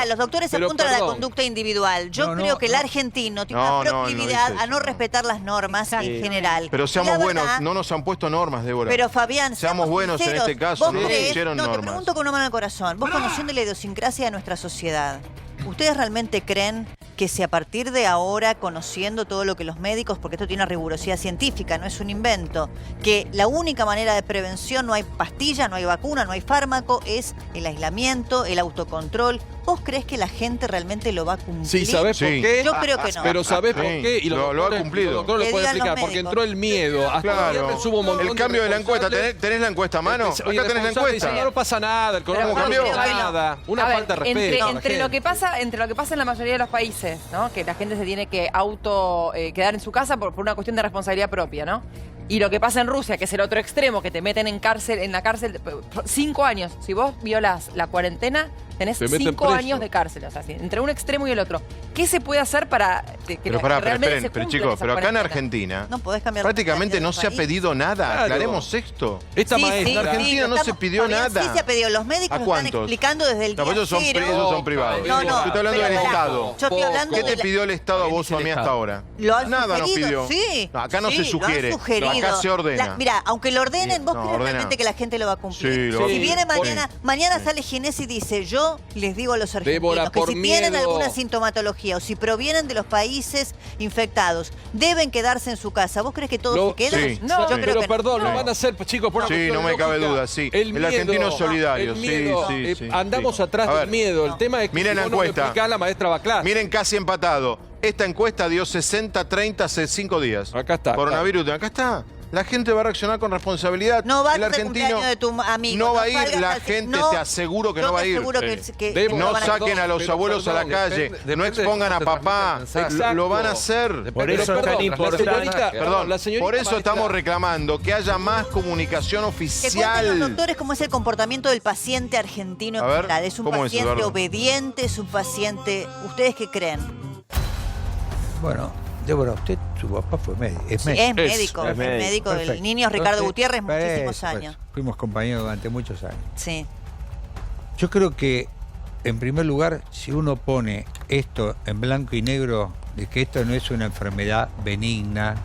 Los doctores apuntan a la conducta individual. Yo creo que el argentino tiene una proclividad a no respetar las normas en general. Pero seamos buenos, no nos han puesto normas, Débora. Pero Fabián, seamos buenos en este caso, no nos pusieron normas. Te pregunto con una mano al corazón. Vos conociendo la idiosincrasia de nuestra sociedad, ¿ustedes realmente creen que si a partir de ahora, conociendo todo lo que los médicos, porque esto tiene una rigurosidad científica, no es un invento, que la única manera de prevención, no hay pastilla, no hay vacuna, no hay fármaco, es el aislamiento, el autocontrol? ¿Vos crees que la gente realmente lo va a cumplir? Sí, ¿sabés por qué? Yo creo que no. Pero ¿sabés por qué? Y lo ha cumplido. Los doctores lo pueden explicar, porque entró el miedo. Hasta hubo un montón el cambio de la encuesta. ¿Tenés la encuesta a mano? Acá tenés la encuesta. No pasa nada, el coronavirus no cambió nada. Una falta de respeto. Entre lo que pasa en la mayoría de los países, ¿no? Que la gente se tiene que quedar en su casa por una cuestión de responsabilidad propia, ¿no? Y lo que pasa en Rusia, que es el otro extremo, que te meten en la cárcel 5 años. Si vos violás la cuarentena, tenés 5 años de cárcel. O sea, entre un extremo y el otro. ¿Qué se puede hacer para que realmente se cumpla chicos, esa pero acá en cuarentena? Argentina No podés cambiar prácticamente no se ha pedido nada. Claro. Aclaremos esto. Esta Sí, maestra. En Argentina no se pidió nada. Sí se ha pedido. Los médicos ¿A lo están cuántos? explicando desde el No, día pues esos son privados. No, no. Yo estoy hablando pero del pará. Estado. Yo estoy hablando ¿Qué de te la- pidió el Estado a vos o a mí hasta ahora? Lo han Nada nos sugerido, pidió. sí. No, acá no Sí, se sugiere. Lo han sugerido. No, acá se ordena. Mira, aunque lo ordenen, ¿vos No, crees ordena. realmente que la gente lo va a cumplir? Sí, lo va a Si cumplir. viene mañana sale Ginés y dice, yo les digo a los argentinos Débora, que por si tienen miedo. alguna sintomatología o si provienen de los países infectados, deben quedarse en su casa. ¿Vos crees que todos se quedan? Sí. No, yo creo pero que perdón, no. lo van a hacer, chicos, por una Sí, cuestión no me cabe lógica. duda, sí. El El argentino es solidario, el miedo, sí. andamos sí. atrás A del ver, miedo. El tema es que miren si la vos no me encuesta. explicás, la maestra va a clase. Miren, casi empatado. Esta encuesta dio 60-30 hace 5 días. Acá está. Coronavirus, acá está. La gente va a reaccionar con responsabilidad. No va el a ser argentino cumpleaños de tu amigo. no va a ir, salgas la al- gente no, te aseguro que yo no va a te ir. aseguro que No no van a- saquen a los pero abuelos a la perdón, calle, depende no de expongan cómo a se papá, transmite el mensaje. lo van a hacer. Por Pero eso es tan perdón, importante. Perdón, la señorita por eso maestra- estamos reclamando que haya más comunicación Que cuenten los oficial. doctores cómo es el comportamiento del paciente argentino en A ver, general. Es un ¿cómo es, paciente Eduardo? obediente, es un paciente... ¿Ustedes qué creen? Bueno, Débora, usted, su papá fue médico. Es Sí, médico. es médico, es médico. Perfecto. El niño es Ricardo Entonces, Gutiérrez, muchísimos pues, años. Fuimos compañeros durante muchos años. Sí. Yo creo que, en primer lugar, si uno pone esto en blanco y negro, de que esto no es una enfermedad benigna,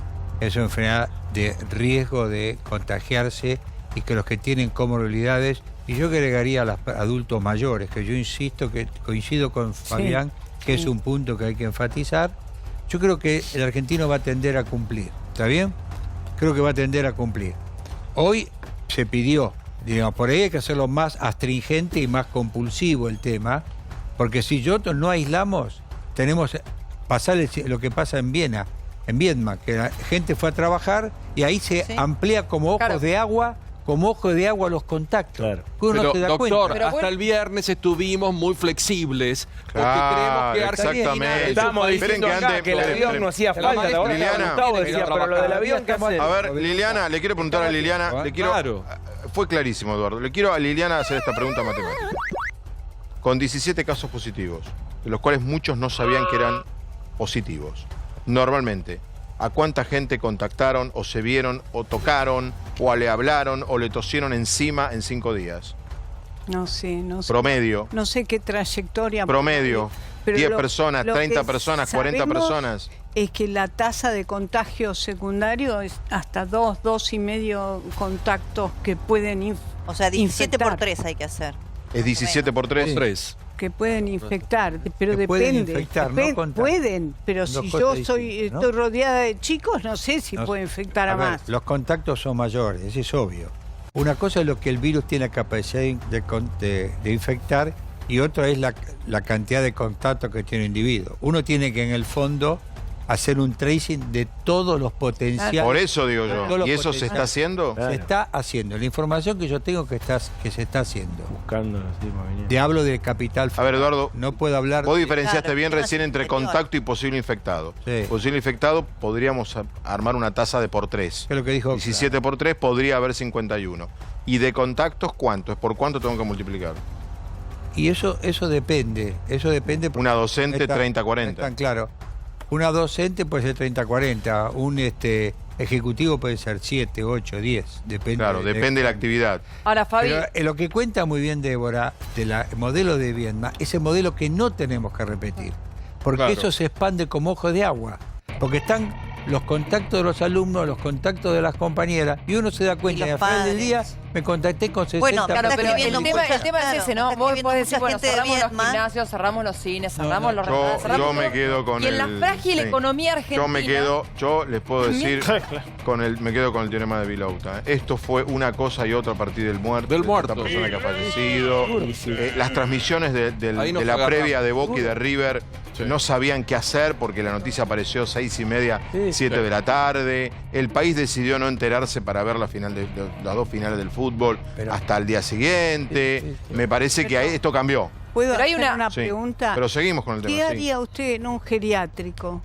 es una enfermedad de riesgo de contagiarse y que los que tienen comorbilidades, y yo agregaría a los adultos mayores, que yo insisto, que coincido con Fabián, que es un punto que hay que enfatizar, yo creo que el argentino va a tender a cumplir. ¿Está bien? Creo que va a tender a cumplir. Hoy se pidió, digamos, por ahí hay que hacerlo más astringente y más compulsivo el tema, porque si nosotros no aislamos, tenemos pasar lo que pasa en Viena, en Viedma, que la gente fue a trabajar y ahí se amplía como ojos de agua, los contactos. Claro. Uno Pero, se da doctor, cuenta. hasta el viernes estuvimos muy flexibles. Porque Claro, creemos que Argentina exactamente. es un Estamos país- diciendo acá que el avión no hacía falta. La Liliana. Gustavo decía, pero lo del avión, ¿qué hacemos? A ver, Liliana, le quiero preguntar a Liliana. Le quiero, Claro. Fue clarísimo, Eduardo. Le quiero a Liliana hacer esta pregunta matemática. Con 17 casos positivos, de los cuales muchos no sabían que eran positivos. Normalmente, ¿a cuánta gente contactaron o se vieron o tocaron o le hablaron o le tosieron encima en 5 días? No sé. Promedio. No sé qué trayectoria. Promedio. Pero 10 lo- personas, lo 30 que personas, 40 sabemos personas. Es que la tasa de contagio secundario es hasta 2,5 contactos que pueden O sea, 17 por infectar. 3 hay que hacer. Es 17 por 3. Que pueden infectar, pero Que pueden depende. infectar, no contar. Pueden, pero No si contar, yo dice, ¿no? estoy rodeada de chicos, no sé si No sé. puedo infectar a ver, más. los contactos son mayores, eso es obvio. Una cosa es lo que el virus tiene capacidad de infectar y otra es la cantidad de contactos que tiene el individuo. Uno tiene que en el fondo hacer un tracing de todos los potenciales. Por eso digo Todos yo. los ¿Y eso se potenciales. está haciendo? Se está haciendo. La información que yo tengo que se está haciendo. Buscando Te hablo de capital. A ver, Eduardo. No puedo hablar. Vos diferenciaste Claro, bien temas recién entre interior. contacto y posible infectado. Sí. Posible infectado podríamos armar una tasa de por 3. ¿Qué es lo que dijo? 17 por 3 podría haber 51. ¿Y de contactos cuánto? ¿Es por cuánto tengo que multiplicar? Y eso depende. Eso depende. Una docente, Está- 30-40. Están claro. Una docente puede ser 30-40. Un ejecutivo puede ser 7, 8, 10. Depende. Claro, depende de la actividad. Ahora, Fabi, Pero lo que cuenta muy bien Débora del modelo de Viedma, ese modelo que no tenemos que repetir. Porque Claro. eso se expande como ojo de agua. Porque están los contactos de los alumnos, los contactos de las compañeras, y uno se da cuenta Y y los al final del padres. día me contacté con 60 Bueno, claro, está pero escribiendo el tema es claro, ese, ¿no? está Vos escribiendo podés decir, mucha bueno, gente de cerramos los Viedma. gimnasios, cerramos los cines, cerramos los restaurantes, Yo cerramos me todo. quedo con Y en la frágil sí. economía argentina... Yo les puedo decir, me quedo con el teorema de Vilauta. Esto fue una cosa y otra a partir del muerto. Del de muerto. esta persona que ha fallecido. Las transmisiones de Ahí nos la agarramos. previa de Boca y de River no sabían qué hacer porque la noticia apareció 6:30, 7 de la tarde. El país decidió no enterarse para ver la final de las dos finales del fútbol hasta el día siguiente. Me parece que ahí esto cambió. ¿Puedo Pero hay hacer una Sí, pregunta? pero seguimos con el ¿Qué tema. Sí. haría usted en un geriátrico?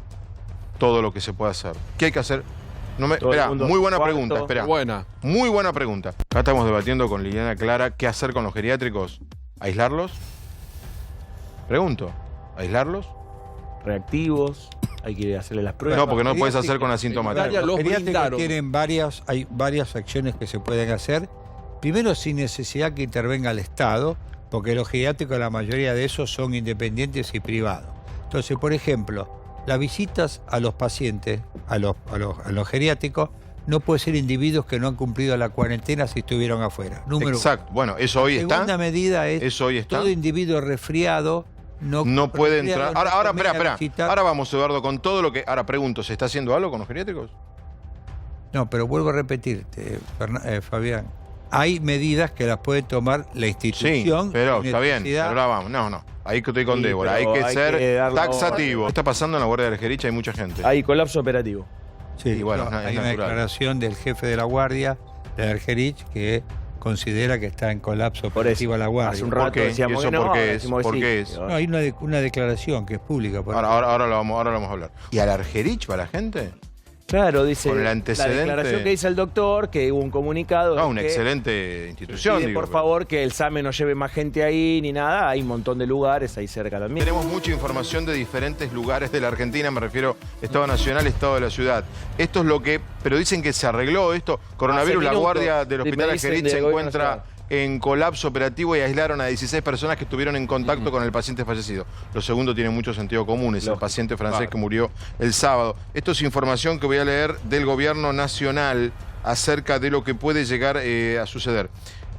Todo lo que se puede hacer. ¿Qué hay que hacer? Espera, muy buena pregunta, espera. Muy buena pregunta. Acá estamos debatiendo con Liliana Clara qué hacer con los geriátricos. ¿Aislarlos? Pregunto. ¿Aislarlos? Reactivos. Hay que hacerle las pruebas. No, porque no puedes hacer con asintomáticos. Los geriátricos tienen hay varias acciones que se pueden hacer. Primero, sin necesidad que intervenga el Estado, porque los geriátricos, la mayoría de esos son independientes y privados. Entonces, por ejemplo, las visitas a los pacientes, a los geriátricos, no puede ser individuos que no han cumplido la cuarentena si estuvieron afuera. Exacto. Bueno, eso hoy está. La segunda medida es eso hoy está. Todo individuo resfriado no puede entrar. Ahora, espera. Ahora vamos, Eduardo, con todo lo que... Ahora pregunto, ¿se está haciendo algo con los geriátricos? No, pero vuelvo a repetirte, Fabián. Hay medidas que las puede tomar la institución. Sí, pero está bien. Ahora vamos. No. Ahí estoy con Débora. Hay que ser taxativo. ¿Qué está pasando en la Guardia de Argerich? Hay mucha gente. Hay colapso operativo. Sí, y bueno, hay una declaración del jefe de la Guardia de Argerich que considera que está en colapso operativo la Guardia. Hace un rato decíamos que no, ¿por qué es? ¿Por qué es? No, hay una declaración que es pública. Ahora lo vamos a hablar. ¿Y al Argerich va la gente? Claro, dice con el antecedente, la declaración que dice el doctor, que hubo un comunicado. No, una excelente institución. Pide, por favor, que el SAME no lleve más gente ahí ni nada. Hay un montón de lugares ahí cerca también. Tenemos mucha información de diferentes lugares de la Argentina, me refiero Estado Nacional, Estado de la Ciudad. Esto es lo que... Pero dicen que se arregló esto. Coronavirus, la Guardia del Hospital Argerich se encuentra en colapso operativo y aislaron a 16 personas que estuvieron en contacto con el paciente fallecido. Lo segundo tiene mucho sentido común, es el paciente francés que murió el sábado. Esto es información que voy a leer del gobierno nacional acerca de lo que puede llegar a suceder.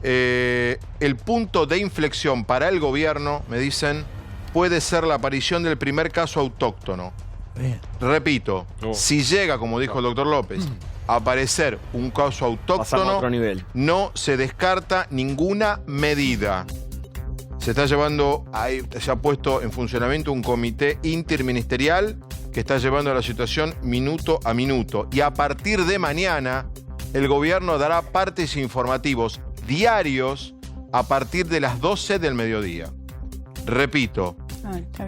El punto de inflexión para el gobierno, me dicen, puede ser la aparición del primer caso autóctono. Bien. Repito, si llega, como dijo el doctor López, a aparecer un caso autóctono, no se descarta ninguna medida. Se está llevando, se ha puesto en funcionamiento un comité interministerial que está llevando la situación minuto a minuto. Y a partir de mañana, el gobierno dará partes informativos diarios a partir de las 12 del mediodía. Repito,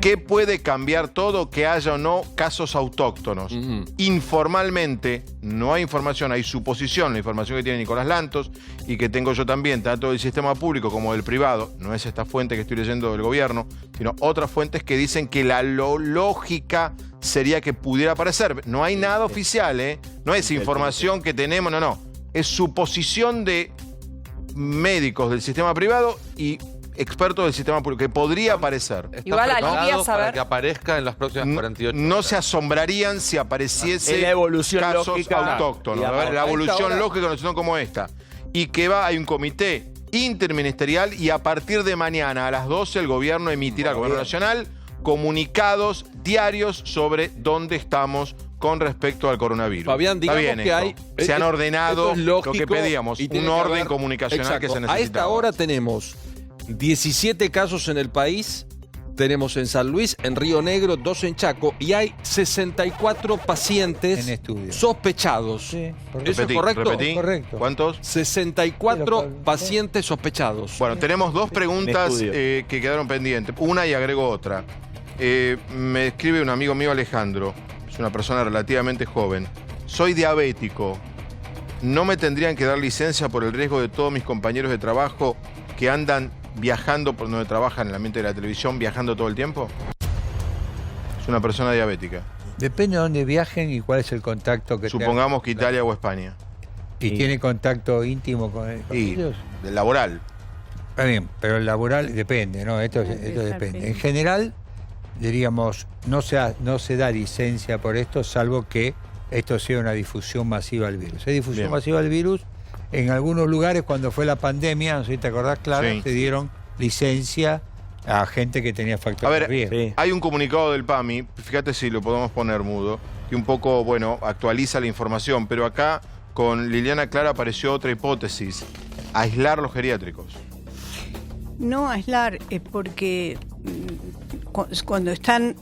¿qué puede cambiar todo? Que haya o no casos autóctonos. Informalmente, no hay información, hay suposición, la información que tiene Nicolás Lantos y que tengo yo también, tanto del sistema público como del privado. No es esta fuente que estoy leyendo del gobierno, sino otras fuentes que dicen que la lógica sería que pudiera aparecer. No hay nada oficial, no es información que tenemos, no. Es suposición de médicos del sistema privado y expertos del sistema público, que podría aparecer. Igual alivia saber para que aparezca en las próximas 48 horas. No se asombrarían si apareciese la evolución casos lógica, autóctonos. La evolución lógica no son como esta. Y que hay un comité interministerial y a partir de mañana a las 12 el gobierno emitirá, el gobierno nacional, comunicados diarios sobre dónde estamos con respecto al coronavirus. Fabián, digamos que se han ordenado lo que pedíamos, un orden comunicacional que se necesitaba. A esta hora tenemos 17 casos en el país, tenemos en San Luis, en Río Negro, 2 en Chaco y hay 64 pacientes sospechados. Sí, ¿eso es correcto? Correcto. ¿Cuántos? 64 pacientes sospechados. Bueno, tenemos 2 preguntas que quedaron pendientes. Una y agrego otra. Me escribe un amigo mío, Alejandro, es una persona relativamente joven. Soy diabético. ¿No me tendrían que dar licencia por el riesgo de todos mis compañeros de trabajo que andan viajando por donde trabajan en el ambiente de la televisión, viajando todo el tiempo? Es una persona diabética. Depende de dónde viajen y cuál es el contacto que supongamos que Italia o España. ¿Y tiene contacto íntimo con ellos? El laboral. Está bien, pero el laboral depende, ¿no? Esto depende. En general, diríamos, no se da licencia por esto, salvo que esto sea una difusión masiva del virus. Hay difusión masiva del virus. En algunos lugares, cuando fue la pandemia, no sé si te acordás, claro, se dieron licencia a gente que tenía factores de riesgo. Hay un comunicado del PAMI, fíjate si lo podemos poner mudo, que un poco, actualiza la información, pero acá con Liliana Clara apareció otra hipótesis, aislar los geriátricos. No aislar, porque cuando están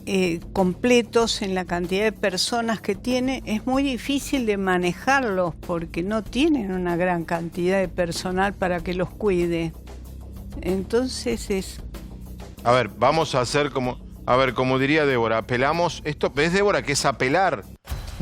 completos en la cantidad de personas que tiene, es muy difícil de manejarlos porque no tienen una gran cantidad de personal para que los cuide. Entonces es... A ver, vamos a hacer como diría Débora, apelamos, esto, ¿ves, Débora, que es apelar?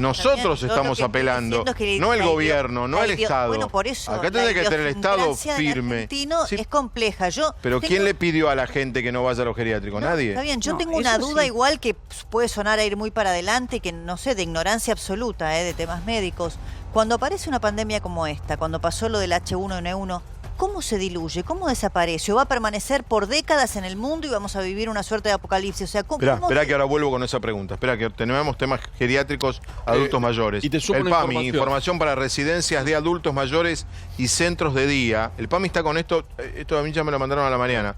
Nosotros estamos apelando, no el gobierno, no el Estado. Bueno, por eso. Acá tendría que tener el Estado firme. Sí. Es compleja. Pero ¿quién le pidió a la gente que no vaya a los geriátricos? Nadie. Está bien, yo tengo una duda igual que puede sonar a ir muy para adelante, que no sé, de ignorancia absoluta de temas médicos. Cuando aparece una pandemia como esta, cuando pasó lo del H1N1, ¿cómo se diluye? ¿Cómo desaparece? ¿O va a permanecer por décadas en el mundo y vamos a vivir una suerte de apocalipsis? O sea, Espera que ahora vuelvo con esa pregunta. Espera que tenemos temas geriátricos, adultos mayores. Y te sumo el PAMI, información para residencias de adultos mayores y centros de día. El PAMI está con esto a mí ya me lo mandaron a la mañana.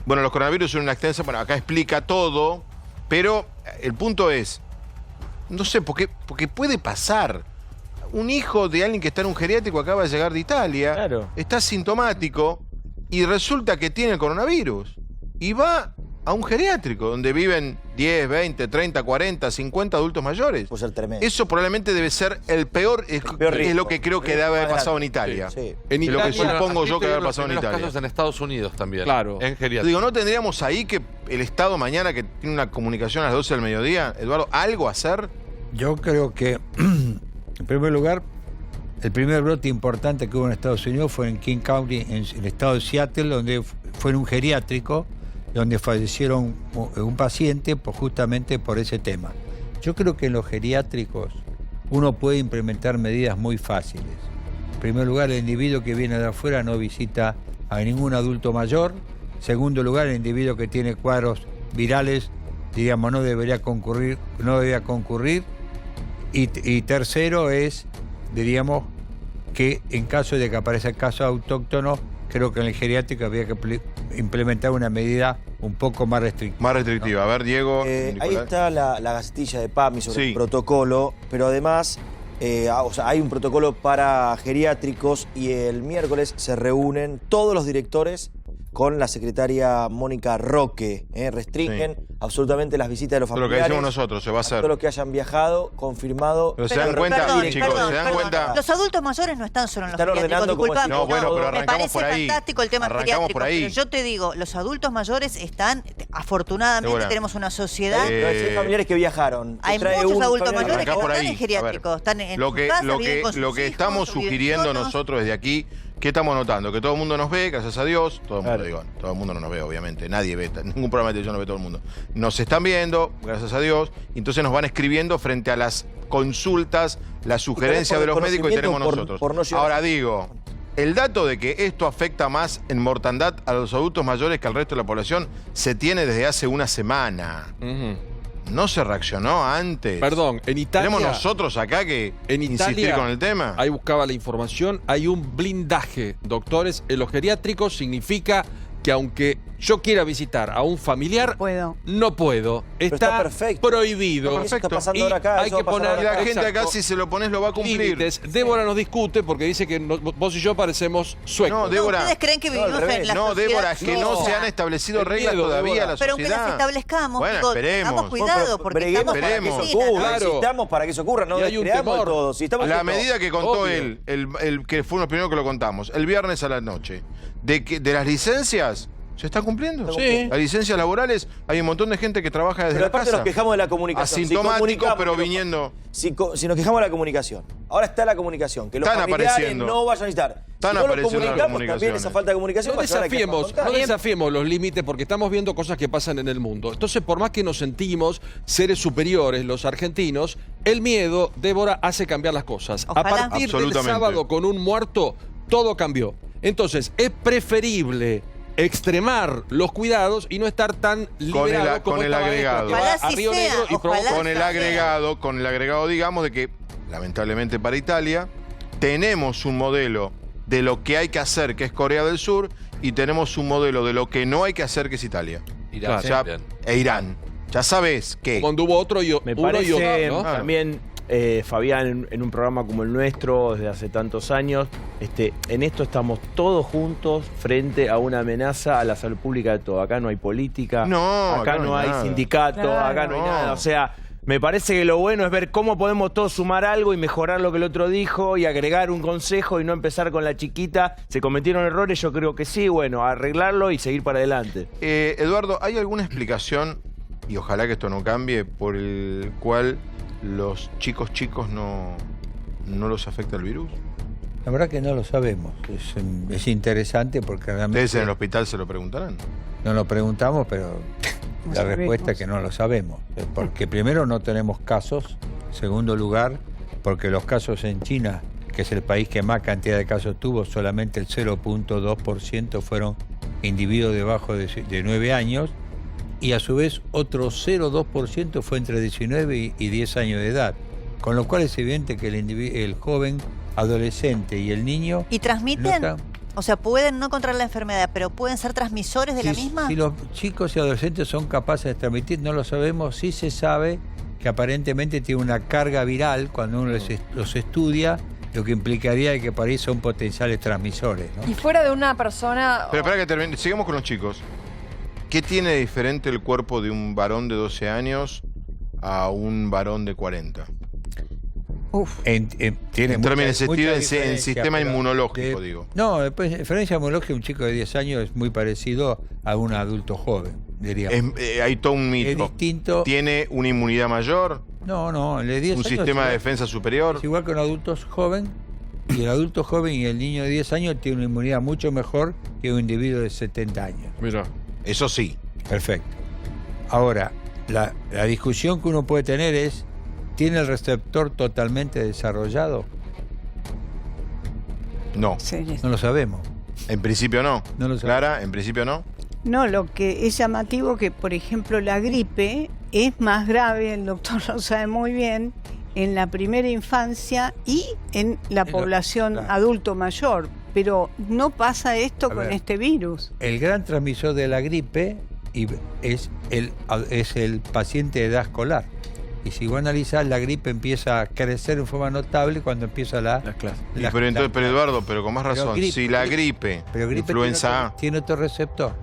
Bueno, los coronavirus son una extensa, bueno, acá explica todo, pero el punto es, no sé, porque puede pasar. Un hijo de alguien que está en un geriátrico acaba de llegar de Italia, está sintomático y resulta que tiene el coronavirus. Y va a un geriátrico donde viven 10, 20, 30, 40, 50 adultos mayores. Puede ser tremendo. Eso probablemente debe ser el peor es lo que creo que debe haber pasado en Italia. Sí. En Italia, lo que supongo yo que debe haber pasado en Italia. Casos en Estados Unidos también. Claro. En geriátrico. Digo, ¿no tendríamos ahí que el Estado mañana, que tiene una comunicación a las 12 del mediodía, Eduardo, algo hacer? Yo creo que... En primer lugar, el primer brote importante que hubo en Estados Unidos fue en King County, en el estado de Seattle, donde fue en un geriátrico, donde fallecieron un paciente justamente por ese tema. Yo creo que en los geriátricos uno puede implementar medidas muy fáciles. En primer lugar, el individuo que viene de afuera no visita a ningún adulto mayor. En segundo lugar, el individuo que tiene cuadros virales, digamos, no debería concurrir. Y tercero es, diríamos, que en caso de que aparezca el caso autóctono, creo que en el geriátrico había que implementar una medida un poco más restrictiva. Más restrictiva. A ver, Diego. Ahí está la gacetilla de PAMI sobre el protocolo, pero además hay un protocolo para geriátricos y el miércoles se reúnen todos los directores con la secretaria Mónica Roque. Restringen absolutamente las visitas de los familiares. Lo que decimos nosotros, se va a hacer. Todos los que hayan viajado, confirmado. Pero se dan cuenta, chicos, se dan cuenta. Los adultos mayores no están solo en los geriátricos, disculpame. No, bueno, pero arrancamos por ahí. Me parece fantástico el tema geriátrico, pero yo te digo, los adultos mayores están, afortunadamente tenemos una sociedad. Hay familiares que viajaron. Hay muchos adultos mayores que están en geriátricos, están en sus casas, viven con sus Lo que hijos, estamos sugiriendo nosotros desde aquí, ¿qué estamos notando? Que todo el mundo nos ve, gracias a Dios. Todo el mundo no nos ve, obviamente. Nadie ve, ningún programa de televisión no ve todo el mundo. Nos están viendo, gracias a Dios, y entonces nos van escribiendo frente a las consultas, las sugerencias de los médicos y tenemos nosotros. Ahora digo, el dato de que esto afecta más en mortandad a los adultos mayores que al resto de la población se tiene desde hace una semana. ¿No se reaccionó antes? Perdón, en Italia... ¿Tenemos nosotros acá que insistir con el tema? Ahí buscaba la información, hay un blindaje, doctores, en los geriátricos significa que aunque yo quiera visitar a un familiar, no puedo. Está perfecto. Prohibido. Está perfecto. Está pasando ahora acá, hay que poner la gente acá, si se lo pones, lo va a cumplir. Límites. Débora nos discute porque dice que vos y yo parecemos suecos. No, Débora. ¿Ustedes creen que vivimos en la No, Débora, es que no se han establecido reglas todavía en la sociedad. Pero aunque las establezcamos, bueno, esperemos. Tengamos cuidado, porque estamos para que eso ocurra. Necesitamos para que eso ocurra, no hay un temor. Todo. Si estamos la medida que contó él, que fue uno primero que lo contamos, el viernes a la noche, de las licencias. ¿Se está cumpliendo? Sí. Las licencias laborales, hay un montón de gente que trabaja desde pero la casa. Pero aparte nos quejamos de la comunicación. Asintomáticos, pero viniendo. Si nos quejamos de la comunicación. Ahora está la comunicación. Que los familiares no vayan a visitar. Están apareciendo las comunicaciones. También esa falta de comunicación. No desafiemos los límites porque estamos viendo cosas que pasan en el mundo. Entonces, por más que nos sentimos seres superiores, los argentinos, el miedo, Débora, hace cambiar las cosas. Ojalá. A partir del sábado con un muerto, todo cambió. Entonces, es preferible extremar los cuidados y no estar tan liberado con el agregado. Con el agregado, digamos, de que lamentablemente para Italia tenemos un modelo de lo que hay que hacer, que es Corea del Sur, y tenemos un modelo de lo que no hay que hacer, que es Italia. Irán. Ya sabes que cuando hubo otro y me parece uno y otro, ¿no? También Fabián, en un programa como el nuestro, desde hace tantos años, en esto estamos todos juntos frente a una amenaza a la salud pública de todo. Acá no hay política, acá no hay sindicato, acá no hay nada. O sea, me parece que lo bueno es ver cómo podemos todos sumar algo y mejorar lo que el otro dijo y agregar un consejo y no empezar con la chiquita. ¿Se cometieron errores? Yo creo que sí. Bueno, arreglarlo y seguir para adelante. Eduardo, ¿hay alguna explicación, y ojalá que esto no cambie, por el cual los chicos no los afecta el virus? La verdad que no lo sabemos. Es interesante porque realmente... ¿Ustedes en el hospital se lo preguntarán? No lo preguntamos, pero la respuesta es que no lo sabemos. Porque primero no tenemos casos. En segundo lugar, porque los casos en China, que es el país que más cantidad de casos tuvo, solamente el 0.2% fueron individuos debajo de 9 años. Y a su vez otro 0.2% fue entre 19 y 10 años de edad. Con lo cual es evidente que el joven adolescente y el niño... ¿Y transmiten? O sea, pueden no contraer la enfermedad, pero ¿pueden ser transmisores de la misma? Si los chicos y adolescentes son capaces de transmitir, no lo sabemos. Sí se sabe que aparentemente tiene una carga viral cuando uno los estudia, lo que implicaría que para ahí son potenciales transmisores, ¿no? Y fuera de una persona... Pero espera que termine, sigamos con los chicos. ¿Qué tiene de diferente el cuerpo de un varón de 12 años a un varón de 40? Tiene en términos en sistema inmunológico, digo. No, después, diferencia inmunológica, un chico de 10 años es muy parecido a un adulto joven, diríamos. Hay todo un mito. Es distinto. ¿Tiene una inmunidad mayor? No, el de 10 ¿Un años sistema de defensa superior? Es igual que un adulto joven, y el adulto joven y el niño de 10 años tiene una inmunidad mucho mejor que un individuo de 70 años. Mira, eso sí. Perfecto. Ahora, la discusión que uno puede tener es: ¿tiene el receptor totalmente desarrollado? No. No lo sabemos. En principio no. No lo sabemos. Clara, en principio no. No, lo que es llamativo que, por ejemplo, la gripe es más grave, el doctor lo sabe muy bien, en la primera infancia y en la población adulto mayor. Pero no pasa esto con este virus. El gran transmisor de la gripe es el paciente de edad escolar. Y si vos analizás, la gripe empieza a crecer en forma notable cuando empieza la clase. Pero Eduardo, pero con más razón, si la gripe influenza A... tiene otro receptor.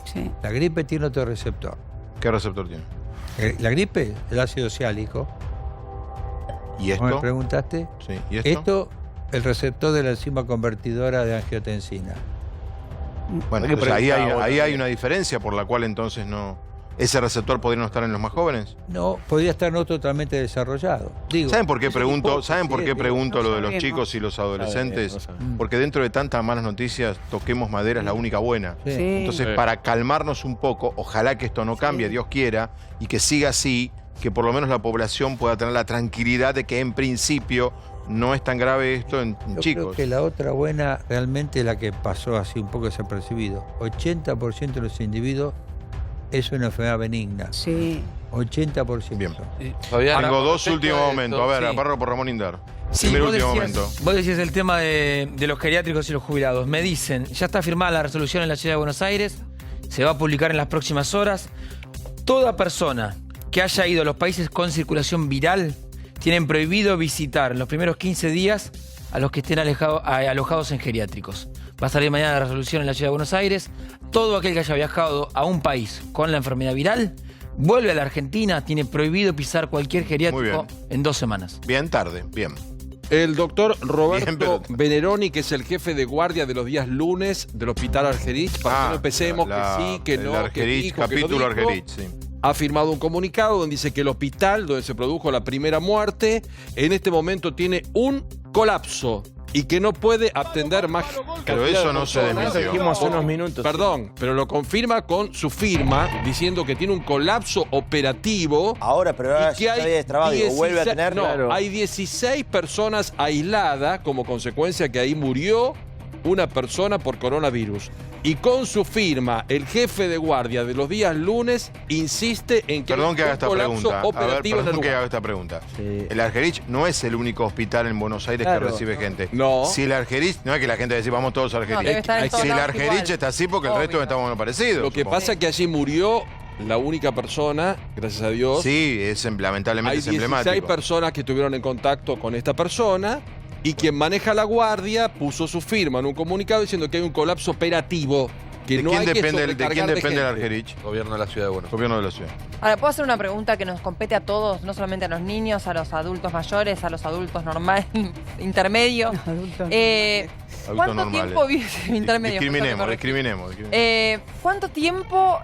Sí. La gripe tiene otro receptor. ¿Qué receptor tiene? La gripe, el ácido ciálico. ¿Y esto? ¿Me preguntaste? Sí. ¿Y esto? Esto, el receptor de la enzima convertidora de angiotensina. Bueno, entonces ahí hay una diferencia por la cual entonces no... ¿Ese receptor podría no estar en los más jóvenes? No, podría estar no totalmente desarrollado. Digo, ¿Saben por qué pregunto? ¿Saben por qué pregunto lo de los chicos y los adolescentes? Porque dentro de tantas malas noticias, toquemos madera es la única buena. Sí. Entonces, para calmarnos un poco, ojalá que esto no cambie, Dios quiera, y que siga así, que por lo menos la población pueda tener la tranquilidad de que en principio no es tan grave esto en chicos. Creo que la otra buena, realmente la que pasó así un poco desapercibido, 80% de los individuos es una enfermedad benigna. Sí. 80%. Bien. Fabián, tengo dos últimos momentos. A ver, paro por Ramón Indar. Sí, primer último momento. Vos decías el tema de los geriátricos y los jubilados. Me dicen, ya está firmada la resolución en la Ciudad de Buenos Aires, se va a publicar en las próximas horas. Toda persona que haya ido a los países con circulación viral tienen prohibido visitar en los primeros 15 días a los que estén alojados en geriátricos. Va a salir mañana la resolución en la Ciudad de Buenos Aires. Todo aquel que haya viajado a un país con la enfermedad viral vuelve a la Argentina, tiene prohibido pisar cualquier geriátrico en 2 semanas. Bien tarde, bien. El doctor Roberto Veneroni, que es el jefe de guardia de los días lunes del Hospital Argerich, para que no empecemos que sí, que no, Argerich, que dijo, capítulo que no dijo, Argerich, sí. Ha firmado un comunicado donde dice que el hospital donde se produjo la primera muerte en este momento tiene un colapso y que no puede atender más. Pero eso no se desmintió. Dijimos hace unos minutos. Perdón, pero lo confirma con su firma diciendo que tiene un colapso operativo. Ahora, pero ahora ya está destrabado, digo, vuelve a tener. No, hay 16 personas aisladas como consecuencia que ahí murió una persona por coronavirus. Y con su firma, el jefe de guardia de los días lunes insiste en que Perdón que haga esta pregunta. Perdón que haga esta pregunta. Sí. El Argerich no es el único hospital en Buenos Aires que recibe gente. No. Si el Argerich, no es que la gente dice vamos todos al Argerich. No, si el Argerich está así porque el resto estamos parecidos. Lo que pasa es que allí murió la única persona, gracias a Dios. Sí, lamentablemente es emblemático. Hay 16 personas que estuvieron en contacto con esta persona. Y quien maneja la guardia puso su firma en un comunicado diciendo que hay un colapso operativo. Que no hay que sobrecargar ¿De quién depende el Argerich? Gobierno de la Ciudad de Buenos Aires. Gobierno de la ciudad. Ahora, ¿puedo hacer una pregunta que nos compete a todos? No solamente a los niños, a los adultos mayores, a los adultos normales, intermedios. ¿Cuánto tiempo vive? Discriminemos. ¿Cuánto tiempo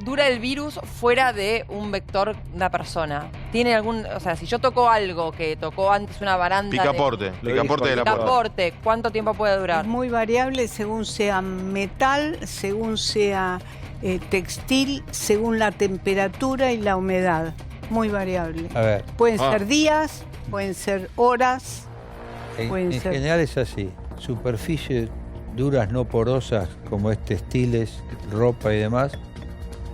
dura el virus fuera de un vector de una persona? ¿Tiene algún, o sea, si yo toco algo que tocó antes una baranda picaporte de la puerta. Picaporte, ¿cuánto tiempo puede durar? Es muy variable según sea metal, según sea textil, según la temperatura y la humedad. Muy variable. A ver. Pueden ser días, pueden ser horas. En general es así. Superficies duras no porosas, como es textiles, ropa y demás,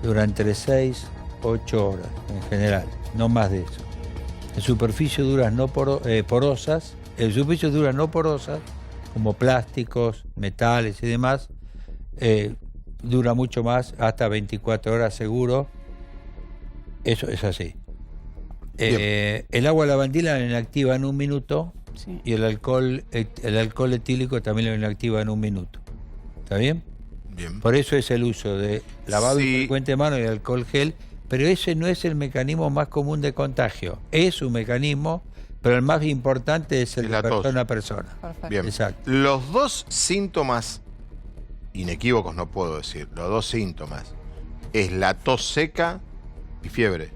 duran entre 6 a 8 horas en general, no más de eso. En superficies duras no porosas, como plásticos, metales y demás, dura mucho más, hasta 24 horas seguro. Eso es así. El agua lavandina la inactiva en 1 minuto. Sí. Y el alcohol etílico también lo inactiva en 1 minuto. ¿Está bien? Bien. Por eso es el uso de lavado frecuente de manos y alcohol gel, pero ese no es el mecanismo más común de contagio. Es un mecanismo, pero el más importante es el de persona a persona. Perfecto. Bien. Exacto. Los dos síntomas inequívocos, no puedo decir, los dos síntomas es la tos seca y fiebre.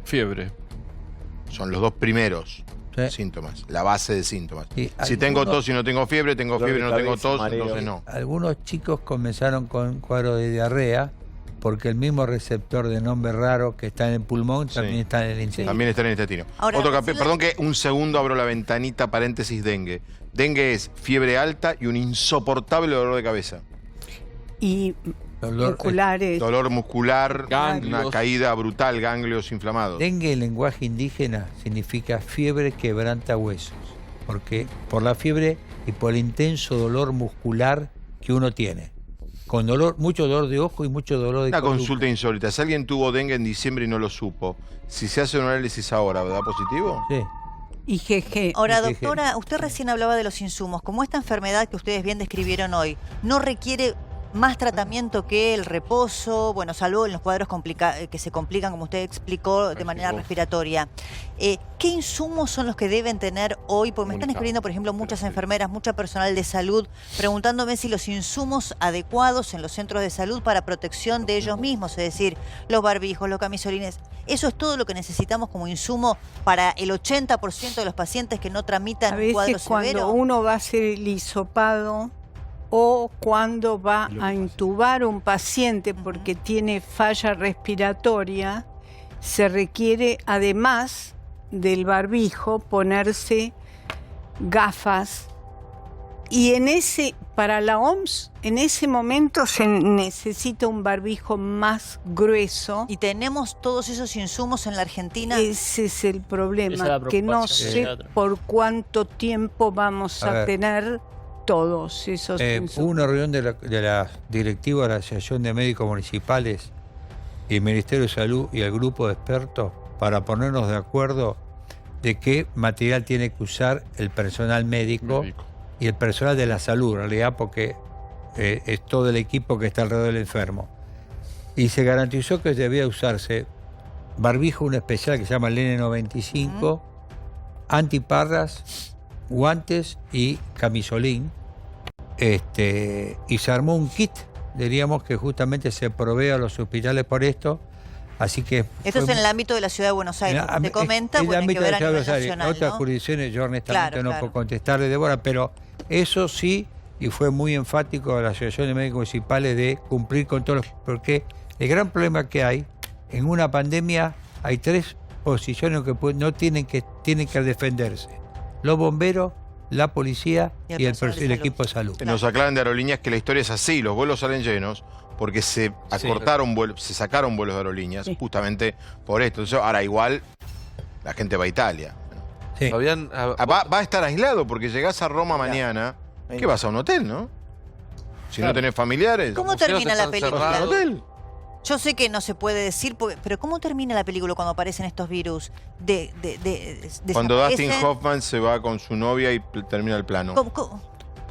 Son los dos primeros síntomas, la base de síntomas. Sí, si tengo tos y no tengo fiebre y no tengo tos, entonces no. Algunos chicos comenzaron con cuadro de diarrea porque el mismo receptor de nombre raro que está en el pulmón también está en el intestino. También está en el intestino. Ahora, perdón que un segundo abro la ventanita, paréntesis, dengue. Dengue es fiebre alta y un insoportable dolor de cabeza. Y dolor muscular, una caída brutal, ganglios inflamados. Dengue en lenguaje indígena significa fiebre quebranta huesos, porque por la fiebre y por el intenso dolor muscular que uno tiene, con dolor, mucho dolor de ojo y mucho dolor de columna. Consulta insólita, si alguien tuvo dengue en diciembre y no lo supo, si se hace un análisis ahora, ¿da positivo? Sí. IgG. Ahora, doctora, usted recién hablaba de los insumos. Como esta enfermedad que ustedes bien describieron hoy, no requiere más tratamiento que el reposo, bueno, salvo en los cuadros que se complican, como usted explicó, de manera respiratoria. ¿Qué insumos son los que deben tener hoy? Porque me están escribiendo, por ejemplo, muchas enfermeras, mucho personal de salud, preguntándome si los insumos adecuados en los centros de salud para protección de ellos mismos, es decir, los barbijos, los camisolines, ¿eso es todo lo que necesitamos como insumo para el 80% de los pacientes que no tramitan un cuadro severo? Cuando uno va a hacer el hisopado o cuando va a intubar un paciente porque tiene falla respiratoria, se requiere, además del barbijo, ponerse gafas. Y para la OMS, en ese momento se necesita un barbijo más grueso. ¿Y tenemos todos esos insumos en la Argentina? Ese es el problema, que no sé por cuánto tiempo vamos a tener todos esos insumos. Hubo una reunión de la directiva de la Asociación de Médicos Municipales y el Ministerio de Salud y el grupo de expertos para ponernos de acuerdo de qué material tiene que usar el personal médico y el personal de la salud, en realidad, porque es todo el equipo que está alrededor del enfermo. Y se garantizó que debía usarse barbijo, un especial que se llama el N95, antiparras, guantes y camisolín. Y se armó un kit, diríamos, que justamente se provee a los hospitales por esto. Así que esto es en el ámbito de la Ciudad de Buenos Aires. Te comenta, bueno, hay que ver a nivel nacional, otras jurisdicciones yo honestamente no puedo contestarle, Débora, pero eso sí, y fue muy enfático a la Asociación de Médicos Municipales de cumplir con todos porque el gran problema que hay, en una pandemia hay 3 posiciones que no tienen que defenderse: los bomberos, la policía y el equipo de salud. Nos aclaran de aerolíneas que la historia es así, los vuelos salen llenos porque se acortaron vuelos, se sacaron vuelos de aerolíneas justamente por esto. Entonces, ahora igual la gente va a Italia. Sí. Va a estar aislado porque llegás a Roma mañana, ¿qué vas a un hotel, no? Si no tenés familiares. ¿Cómo termina la película? ¿Hotel? Yo sé que no se puede decir, pero ¿cómo termina la película cuando aparecen estos virus? Cuando Dustin Hoffman se va con su novia y termina el plano.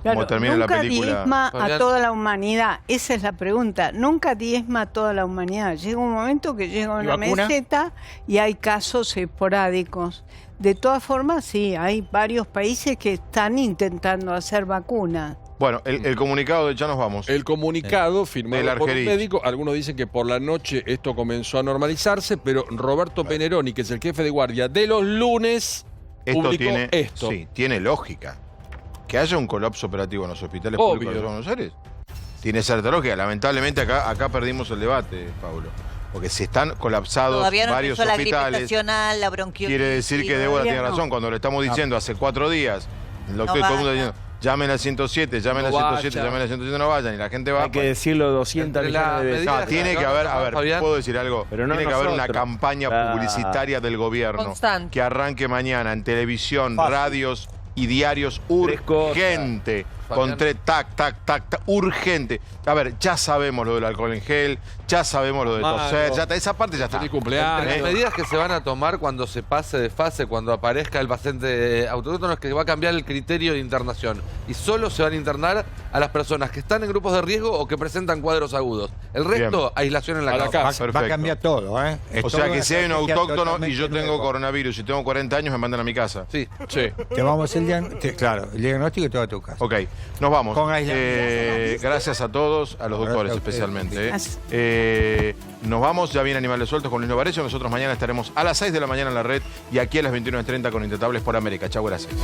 Claro, termina nunca la película. Diezma a toda la humanidad. Esa es la pregunta. Nunca diezma a toda la humanidad. Llega un momento que llega una meseta y hay casos esporádicos. De todas formas, sí, hay varios países que están intentando hacer vacunas. Bueno, el comunicado, ya nos vamos. El comunicado firmado por un médico. Algunos dicen que por la noche esto comenzó a normalizarse, pero Roberto Peneroni, que es el jefe de guardia de los lunes, publicó esto. Sí, tiene lógica. Que haya un colapso operativo en los hospitales públicos de Buenos Aires. Tiene cierta lógica. Lamentablemente acá perdimos el debate, Pablo. Porque si están colapsados varios hospitales, la bronquiolitis, quiere decir que Débora tiene razón. Cuando le estamos diciendo hace 4 días, el doctor y todo el mundo diciendo, llamen al 107, llamen al 107, llamen al 107, no vayan. Y la gente va. Hay que decirlo 200 millones de veces. No, tiene que haber, ¿puedo decir algo? Pero tiene que haber una campaña publicitaria del gobierno que arranque mañana en televisión, radios y diarios urgente. Con tac, urgente. A ver, ya sabemos lo del alcohol en gel, ya sabemos lo de toser, esa parte ya está. Las medidas que se van a tomar cuando se pase de fase, cuando aparezca el paciente autóctono, es que va a cambiar el criterio de internación. Y solo se van a internar a las personas que están en grupos de riesgo o que presentan cuadros agudos. El resto, aislación en la casa. Va a cambiar todo, ¿eh? O sea que si hay un autóctono y yo tengo coronavirus y tengo 40 años, me mandan a mi casa. Sí. Te vamos a hacer el diagnóstico y todo a tu casa. Ok. Nos vamos. Gracias a todos, a los doctores especialmente. Nos vamos, ya viene Animales Sueltos con Luis Novarecio. Nosotros mañana estaremos a las 6 de la mañana en la red y aquí a las 21:30 con Intentables por América. Chau, gracias.